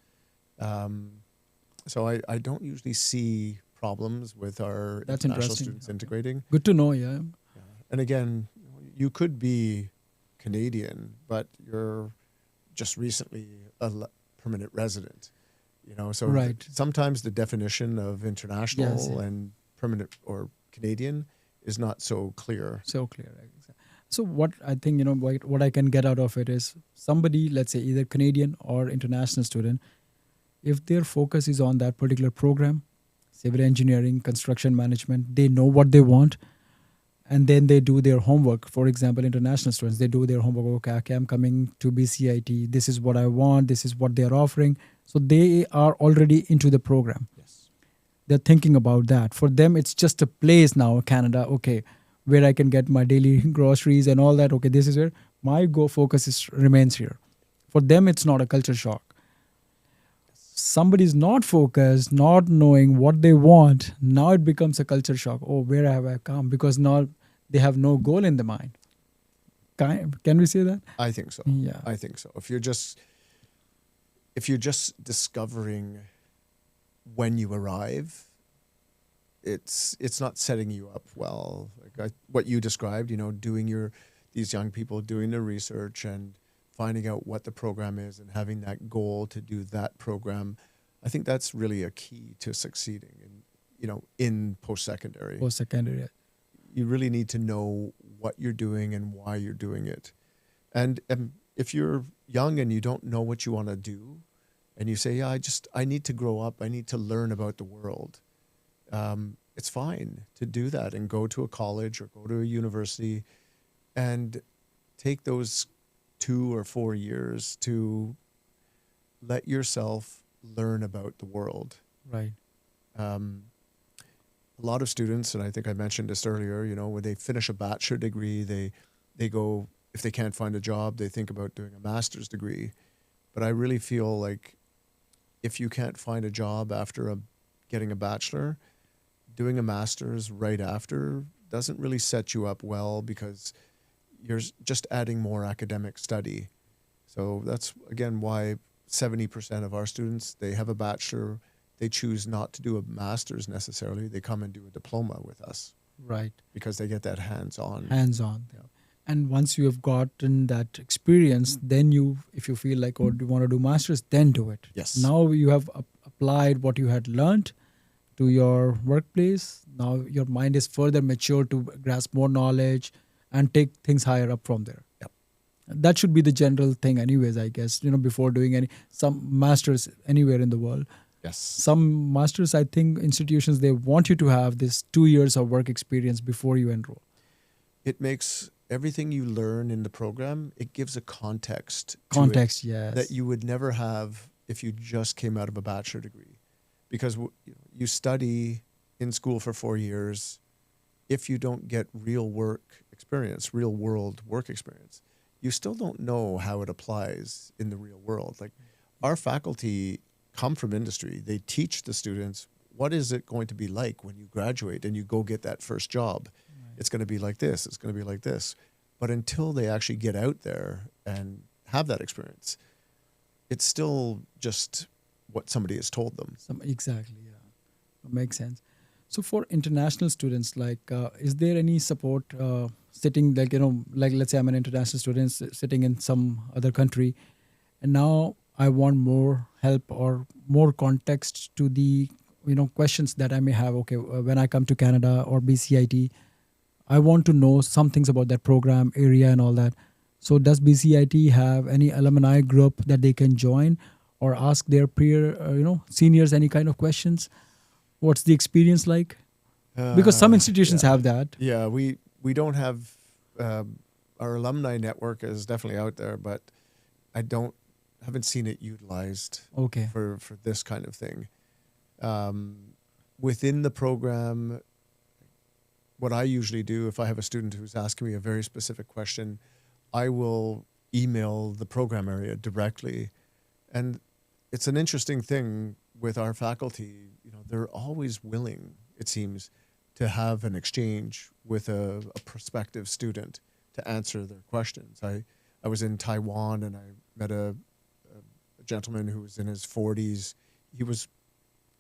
So I don't usually see problems with our international students integrating. Good to know, yeah. And again, you could be Canadian, but you're just recently a permanent resident. So sometimes the definition of international and permanent or Canadian is not so clear. So what I think, what I can get out of it is somebody, let's say either Canadian or international student, if their focus is on that particular program, civil engineering, construction management, they know what they want, and then they do their homework. For example, international students, they do their homework. Okay, I'm coming to BCIT. This is what I want. This is what they're offering. So they are already into the program. Yes. They're thinking about that. For them, it's just a place now, Canada, okay, where I can get my daily groceries and all that. Okay, this is where my focus remains here. For them, it's not a culture shock. Somebody's not focused, not knowing what they want, now it becomes a culture shock. Oh, where have I come? Because now they have no goal in the mind. Can we say that? I think so. Yeah. I think so. If you're just discovering when you arrive, it's not setting you up well. What you described, these young people doing their research and finding out what the program is and having that goal to do that program, I think that's really a key to succeeding in post-secondary. Post-secondary. You really need to know what you're doing and why you're doing it. And if you're young and you don't know what you want to do, and you say, yeah, I need to grow up. I need to learn about the world. It's fine to do that and go to a college or go to a university and take those 2 or 4 years to let yourself learn about the world. Right. A lot of students, and I think I mentioned this earlier, when they finish a bachelor degree, they go, if they can't find a job, they think about doing a master's degree. But I really feel like if you can't find a job after getting a bachelor, doing a master's right after doesn't really set you up well, because you're just adding more academic study. So that's, again, why 70% of our students, they have a bachelor. They choose not to do a master's necessarily. They come and do a diploma with us. Right. Because they get that hands-on. Hands-on. Yeah. And once you have gotten that experience, then if you feel like, oh, do you want to do masters, then do it. Yes. Now you have applied what you had learned to your workplace. Now your mind is further mature to grasp more knowledge and take things higher up from there. Yep. That should be the general thing anyways, I guess, before doing some masters anywhere in the world. Yes. Some masters, I think institutions, they want you to have this 2 years of work experience before you enroll. It makes everything you learn in the program, it gives a context to Context, it yes. that you would never have if you just came out of a bachelor degree. Because you study in school for 4 years. If you don't get real work experience, real world work experience, you still don't know how it applies in the real world. Like, our faculty come from industry. They teach the students, what is it going to be like when you graduate and you go get that first job? Right. It's going to be like this. It's going to be like this. But until they actually get out there and have that experience, it's still just what somebody has told them. Exactly, yeah. That makes sense. So for international students, is there any support sitting, like let's say I'm an international student sitting in some other country, and now I want more help or more context to the, questions that I may have. Okay, when I come to Canada or BCIT, I want to know some things about that program, area and all that. So does BCIT have any alumni group that they can join or ask their peer, seniors any kind of questions? What's the experience like? Because some institutions have that. Yeah, we don't have, our alumni network is definitely out there, but I haven't seen it utilized for this kind of thing. Within the program, what I usually do, if I have a student who's asking me a very specific question, I will email the program area directly. And it's an interesting thing with our faculty. They're always willing, it seems, to have an exchange with a prospective student to answer their questions. I was in Taiwan and I met a gentleman who was in his 40s. He was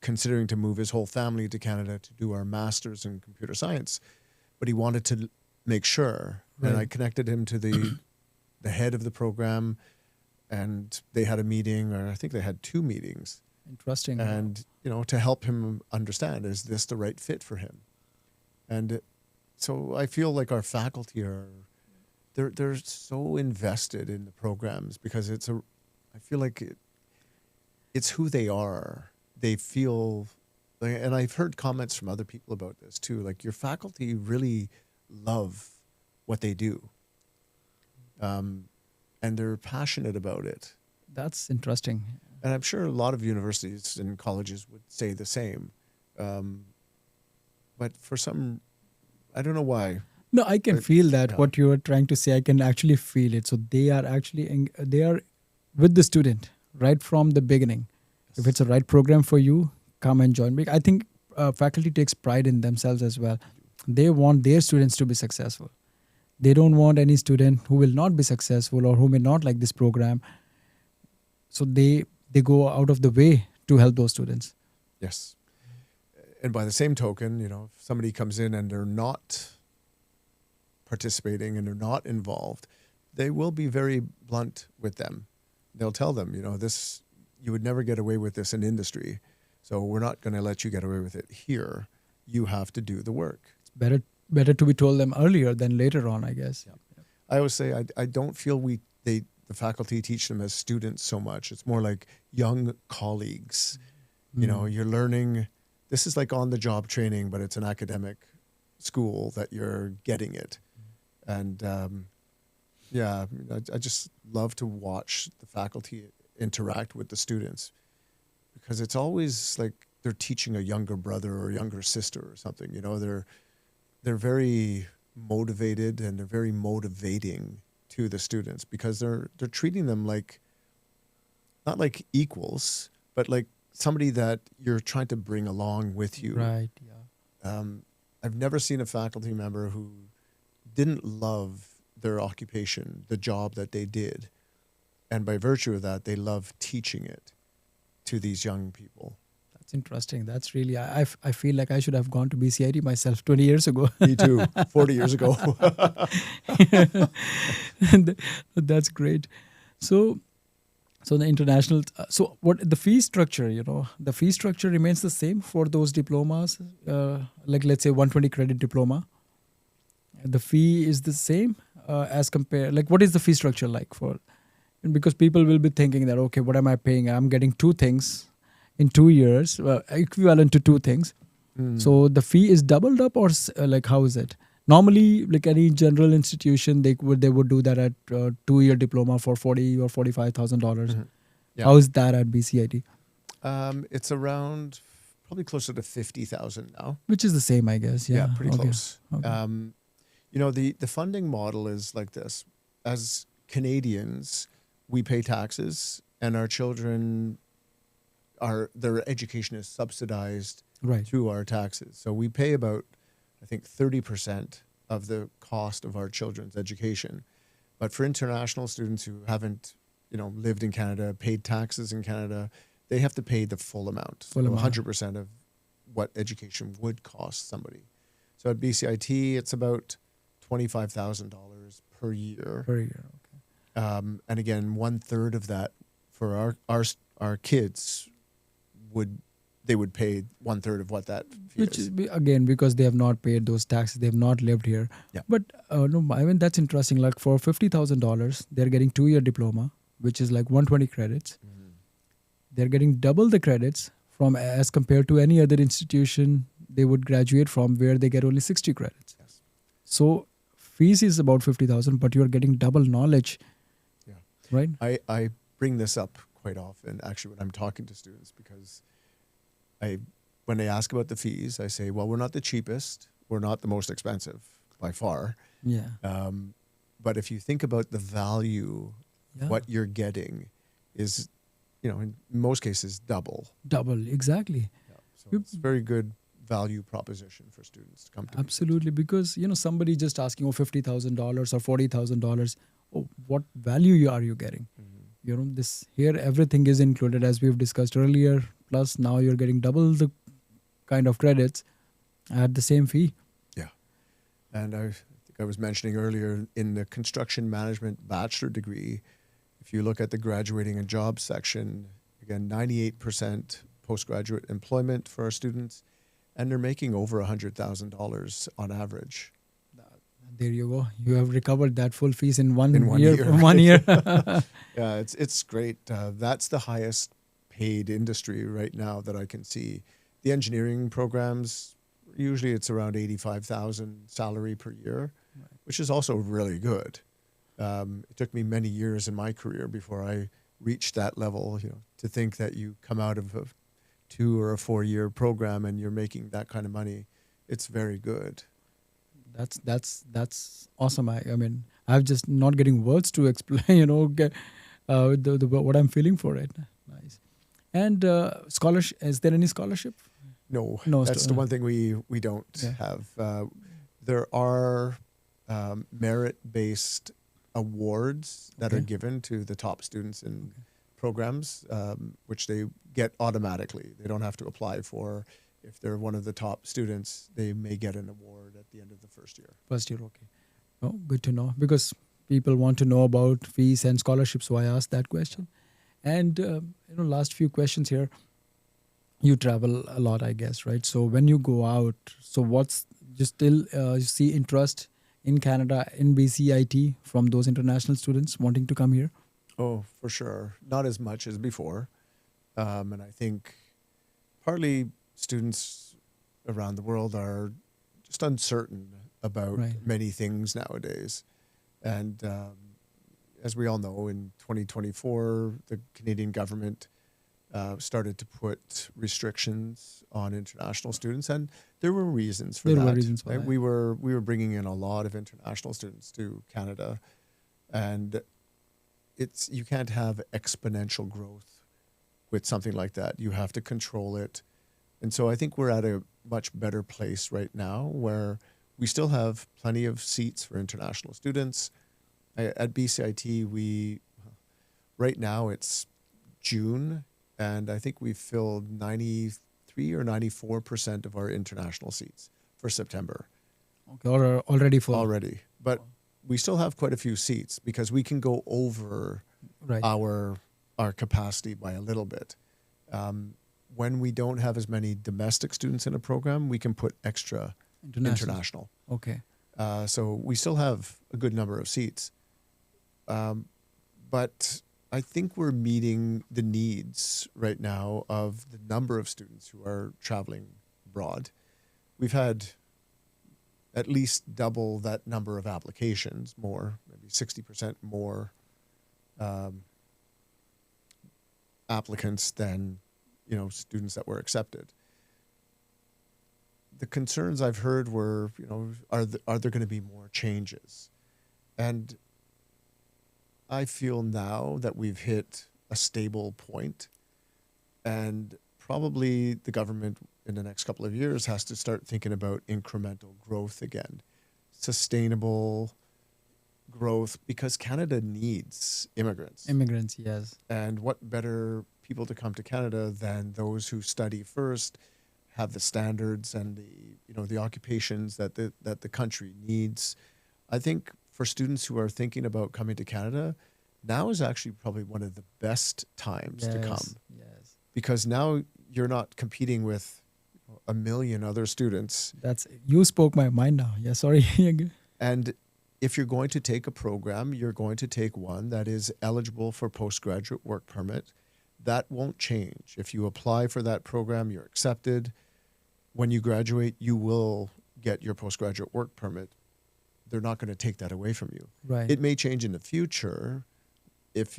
considering to move his whole family to Canada to do our master's in computer science, but he wanted to make sure. Right. And I connected him to the head of the program, and they had a meeting, or I think they had 2 meetings. Interesting. And, to help him understand, is this the right fit for him? And so I feel like our faculty they're so invested in the programs, because I feel like it's who they are. They feel, and I've heard comments from other people about this too, like your faculty really love what they do. And they're passionate about it. That's interesting. And I'm sure a lot of universities and colleges would say the same. But for some, I don't know why. No, I can feel that what you are trying to say. I can actually feel it. So they are actually they are with the student right from the beginning. Yes. If it's a right program for you, come and join. I think faculty takes pride in themselves as well. They want their students to be successful. They don't want any student who will not be successful or who may not like this program. So they go out of the way to help those students. Yes. And by the same token, if somebody comes in and they're not participating and they're not involved, they will be very blunt with them. They'll tell them, this, you would never get away with this in industry. So we're not going to let you get away with it here. You have to do the work. It's better to be told them earlier than later on, I guess. Yeah. I always say I don't feel the faculty teach them as students so much. It's more like young colleagues. You know, you're learning. This is like on the job training, but it's an academic school that you're getting it. And yeah, I just love to watch the faculty interact with the students, because it's always like they're teaching a younger brother or younger sister or something. You know, they're very motivated and they're very motivating to the students, because they're treating them like, not like equals, but like somebody that you're trying to bring along with you. Right. Yeah. I've never seen a faculty member who didn't love their occupation, the job that they did. And by virtue of that, they love teaching it to these young people. That's interesting. That's really, I feel like I should have gone to BCIT myself 20 years ago. Me too, 40 years ago. That's great. So the international, so what the fee structure, the fee structure remains the same for those diplomas, like let's say 120 credit diploma. The fee is the same as compared, like what is the fee structure like for, because people will be thinking that, okay, what am I paying? I'm getting two things in 2 years, equivalent to two things. So the fee is doubled up, or like how is it? Normally, like any general institution, they would do that at 2-year diploma for $40,000 or $45,000. Yeah. How is that at BCIT? It's around probably closer to 50,000 now. Which is the same, I guess. Yeah, pretty close. Okay. You know, the funding model is like this. As Canadians, we pay taxes, and our children, their education is subsidized Right. through our taxes. So we pay about, I think, 30% of the cost of our children's education. But for international students who haven't, lived in Canada, paid taxes in Canada, they have to pay the full amount. Full amount. 100% of what education would cost somebody. So at BCIT, it's about $25,000 per year. Per year, okay. And again, 1/3 of that for our kids would pay 1/3 of what that fee Which is. is, again, because they have not paid those taxes, they have not lived here. Yeah. But no, I mean, that's interesting. Like for $50,000, they're getting 2-year diploma, which is like 120 credits. They're getting double the credits from as compared to any other institution they would graduate from, where they get only 60 credits. Yes. So fees is about 50,000, but you're getting double knowledge. Yeah. Right? I bring this up quite often, actually, when I'm talking to students, because when they ask about the fees, I say, well, we're not the cheapest. We're not the most expensive by far. Yeah. But if you think about the value, Yeah. what you're getting is, in most cases, double. Double, exactly. Yeah. So it's a very good value proposition for students to come to. Absolutely, because somebody just asking, $50,000 or $40,000, what value are you getting? This here everything is included, as we've discussed earlier. Plus now you're getting double the kind of credits at the same fee. Yeah, and I think I was mentioning earlier, in the construction management bachelor degree, if you look at the graduating and jobs section, again, 98% postgraduate employment for our students, and they're making over $100,000 on average. There you go. You have recovered that full fees in one year. year. 1 year. Yeah, it's great. That's the highest paid industry right now that I can see. The engineering programs, usually it's around 85,000 salary per year, which is also really good. It took me many years in my career before I reached that level. To think that you come out of a 2 or a 4-year program and you're making that kind of money, it's very good. That's awesome. I mean, I'm just not getting words to explain. What I'm feeling for it. Nice. And scholarship. Is there any scholarship? No, No, that's the one thing we don't have. There are merit-based awards that are given to the top students in programs, which they get automatically. They don't have to apply for. If they're one of the top students, they may get an award at the end of the first year. First year, okay. Oh, good to know, because people want to know about fees and scholarships, so I asked that question. And last few questions here. You travel a lot, I guess, right? So when you go out, so what's you still you see interest in Canada, in BCIT, from those international students wanting to come here? Oh, for sure. Not as much as before. And I think partly students around the world are just uncertain about Right. many things nowadays. And as we all know, in 2024, the Canadian government started to put restrictions on international students, and there were reasons for There were that. reasons Right? why. We were bringing in a lot of international students to Canada, and it's you can't have exponential growth with something like that. You have to control it. And so I think we're at a much better place right now where we still have plenty of seats for international students. At BCIT, right now it's June, and I think we've filled 93 or 94% of our international seats for September Okay. Or already full. already. But we still have quite a few seats because we can go over Right. our capacity by a little bit. When we don't have as many domestic students in a program, we can put extra international. Okay. So we still have a good number of seats. But I think we're meeting the needs right now of the number of students who are traveling abroad. We've had at least double that number of applications, more, maybe 60% more applicants than students that were accepted. The concerns I've heard were, are there going to be more changes? And I feel now that we've hit a stable point, and probably the government in the next couple of years has to start thinking about incremental growth again, sustainable growth, because Canada needs immigrants. Immigrants, yes. And what better people to come to Canada than those who study first, have the standards and the occupations that the country needs. I think for students who are thinking about coming to Canada, now is actually probably one of the best times to come, Yes. because now you're not competing with a million other students. You spoke my mind now. Yeah, sorry. And if you're going to take a program, you're going to take one that is eligible for postgraduate work permit. That won't change. If you apply for that program, you're accepted. When you graduate, you will get your postgraduate work permit. They're not going to take that away from you. Right. It may change in the future if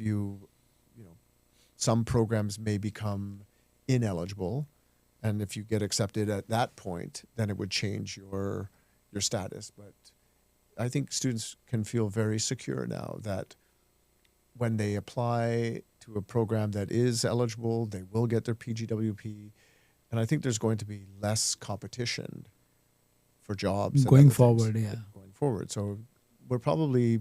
some programs may become ineligible. And if you get accepted at that point, then it would change your status. But I think students can feel very secure now that when they apply to a program that is eligible, they will get their PGWP. And I think there's going to be less competition for jobs and Going other things forward, yeah. going forward. So we're probably,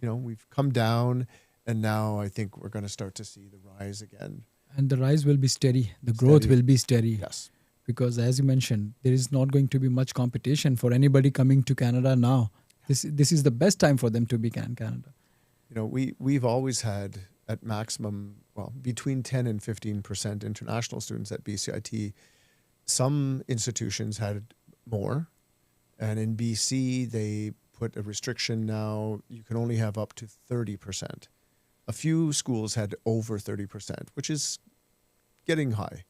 we've come down, and now I think we're going to start to see the rise again. And the rise will be steady. The growth Steady. will be steady. Yes. Because as you mentioned, there is not going to be much competition for anybody coming to Canada now. This is the best time for them to be in Canada. We've always had at maximum, between 10 and 15% international students at BCIT. Some institutions had more. And in BC, they put a restriction now. You can only have up to 30%. A few schools had over 30%, which is getting high.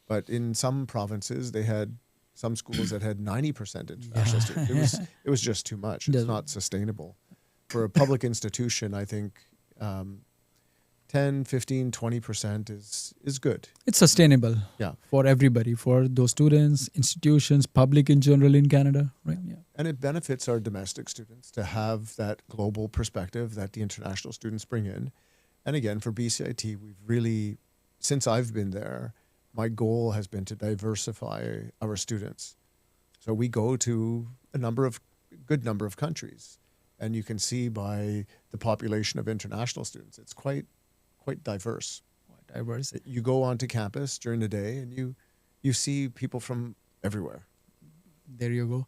But in some provinces, they had some schools that had 90% international students. It was just too much. It's not sustainable. For a public institution, I think 10, 15, 20% is good. It's sustainable for everybody, for those students, institutions, public in general in Canada, right? Yeah. And it benefits our domestic students to have that global perspective that the international students bring in. And again, for BCIT, we've really, since I've been there, my goal has been to diversify our students. So we go to good number of countries, and you can see by the population of international students, it's quite diverse. Quite diverse. You go onto campus during the day, and you see people from everywhere. There you go.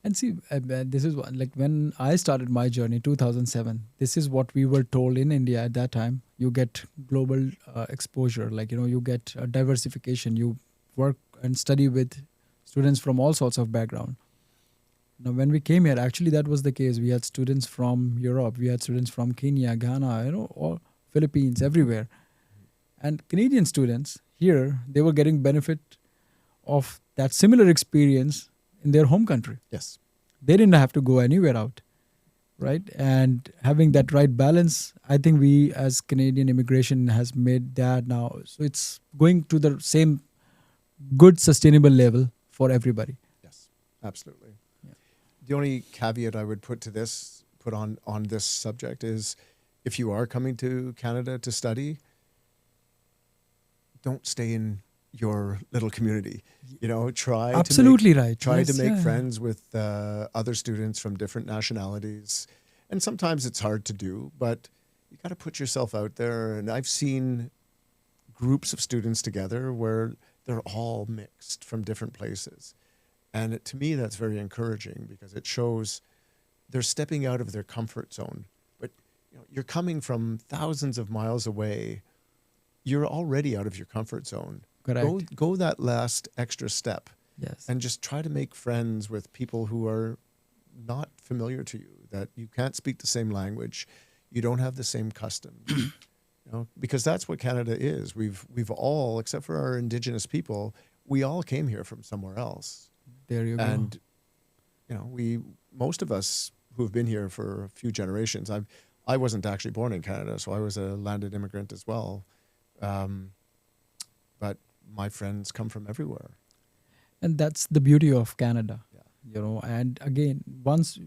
And see, this is what, like when I started my journey, 2007, this is what we were told in India at that time. You get global exposure, you get diversification. You work and study with students from all sorts of background. Now, when we came here, actually that was the case. We had students from Europe, we had students from Kenya, Ghana, Philippines, everywhere. And Canadian students here, they were getting benefit of that similar experience in their home country. Yes. They didn't have to go anywhere out, right? And having that right balance, I think we as Canadian immigration has made that now. So it's going to the same good sustainable level for everybody. Yes. Absolutely. Yeah. The only caveat I would put on this subject is, if you are coming to Canada to study, don't stay in your little community. Try Absolutely right. Try Yes, to make yeah. friends with other students from different nationalities. And sometimes it's hard to do, but you got to put yourself out there. And I've seen groups of students together where they're all mixed from different places. And to me, that's very encouraging, because it shows they're stepping out of their comfort zone. But you're coming from thousands of miles away. You're already out of your comfort zone. Correct. Go that last extra step, Yes. and just try to make friends with people who are not familiar to you, that you can't speak the same language, you don't have the same customs. Because that's what Canada is. We've all, except for our Indigenous people, we all came here from somewhere else. There you go. And most of us who have been here for a few generations, I wasn't actually born in Canada, so I was a landed immigrant as well. But my friends come from everywhere. And that's the beauty of Canada. Yeah. And again, once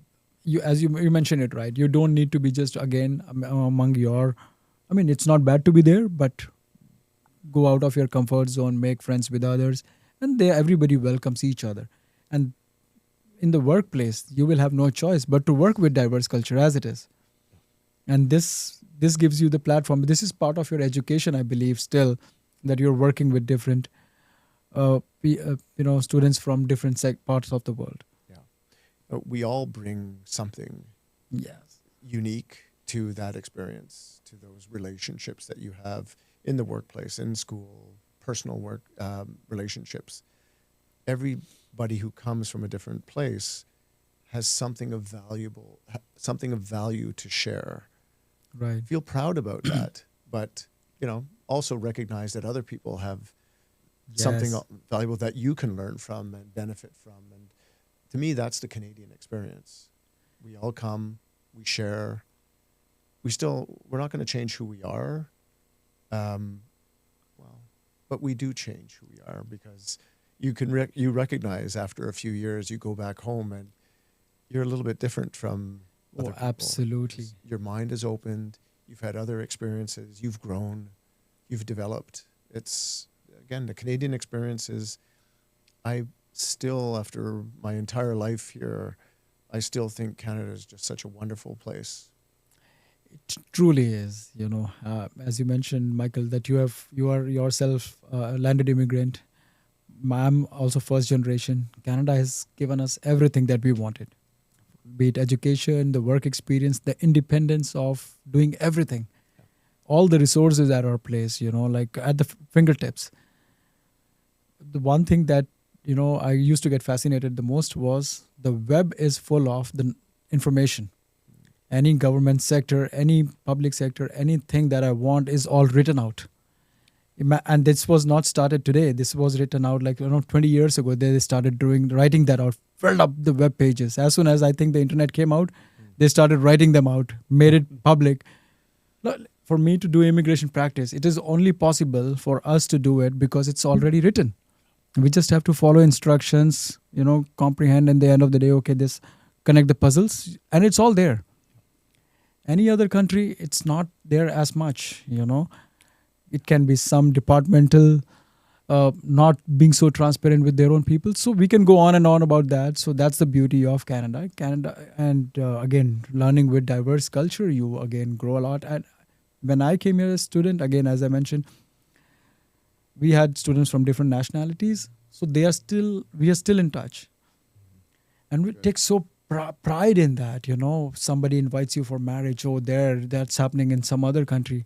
as you mentioned it, right, you don't need to be just again among your, it's not bad to be there, but go out of your comfort zone, make friends with others, and everybody welcomes each other. And in the workplace, you will have no choice but to work with diverse culture as it is. And this gives you the platform. This is part of your education, I believe, still, that you're working with different students from different parts of the world. Yeah. We all bring something Yes. unique to that experience, to those relationships that you have in the workplace, in school, personal work relationships. Everybody who comes from a different place has something of value to share. Right. Feel proud about that, but also recognize that other people have something Yes. valuable that you can learn from and benefit from. And to me, that's the Canadian experience. We all come, we share. We're not going to change who we are. But we do change who we are, because you recognize after a few years, you go back home and you're a little bit different from other people. Absolutely. Your mind is opened. You've had other experiences. You've grown. You've developed. It's, again, the Canadian experience is, I still, after my entire life here, I still think Canada is just such a wonderful place. It truly is. As you mentioned, Michael, that you are yourself a landed immigrant. I'm also first generation. Canada has given us everything that we wanted, be it education, the work experience, the independence of doing everything, all the resources at our place, like at the fingertips. The one thing that, I used to get fascinated the most was the web is full of the information. Any government sector, any public sector, anything that I want is all written out. And this was not started today. This was written out 20 years ago. They started writing that out, filled up the web pages. As soon as I think the internet came out, they started writing them out, made it public. For me to do immigration practice, it is only possible for us to do it because it's already written. We just have to follow instructions, comprehend, and at the end of the day, okay, connect the puzzles, and it's all there. Any other country, it's not there as much, It can be some departmental not being so transparent with their own people. So we can go on and on about that. So that's the beauty of Canada. And again, learning with diverse culture, you again grow a lot. And when I came here as a student, again, as I mentioned, we had students from different nationalities. So we are still in touch. And we take so pride in that, somebody invites you for marriage. Oh, that's happening in some other country.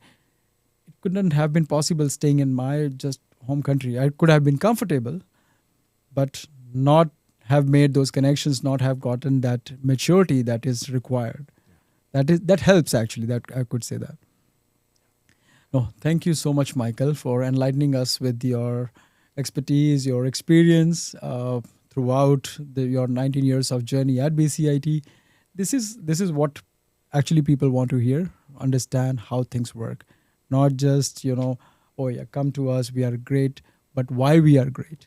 It couldn't have been possible staying in my just home country. I could have been comfortable, but not have made those connections, not have gotten that maturity that is required. That helps, actually, that I could say that. No, thank you so much, Michael, for enlightening us with your expertise, your experience throughout your 19 years of journey at BCIT. This is what actually people want to hear, understand how things work, not just oh yeah, come to us, we are great, but why we are great.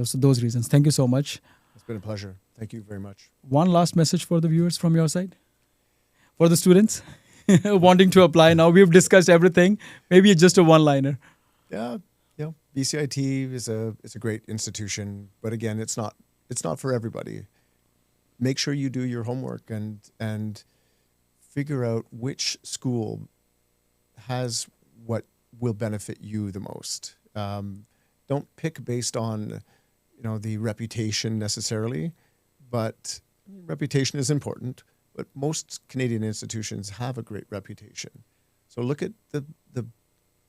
So those reasons. Thank you so much. It's been a pleasure. Thank you very much. One last message for the viewers from your side, for the students wanting to apply. Now we've discussed everything. Maybe just a one-liner. Yeah, BCIT is a great institution, but again, it's not for everybody. Make sure you do your homework and figure out which school has what will benefit you the most. Don't pick based on the reputation necessarily, but reputation is important. But most Canadian institutions have a great reputation. So look at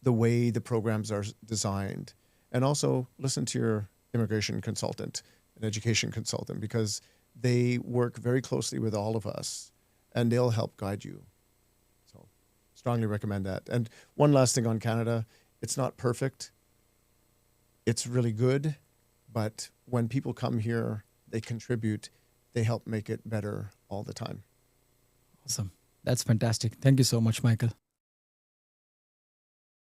the way the programs are designed, and also listen to your immigration consultant and education consultant, because they work very closely with all of us and they'll help guide you. So strongly recommend that. And one last thing on Canada, it's not perfect. It's really good, but when people come here, they contribute, they help make it better all the time. Awesome. That's fantastic. Thank you so much, Michael.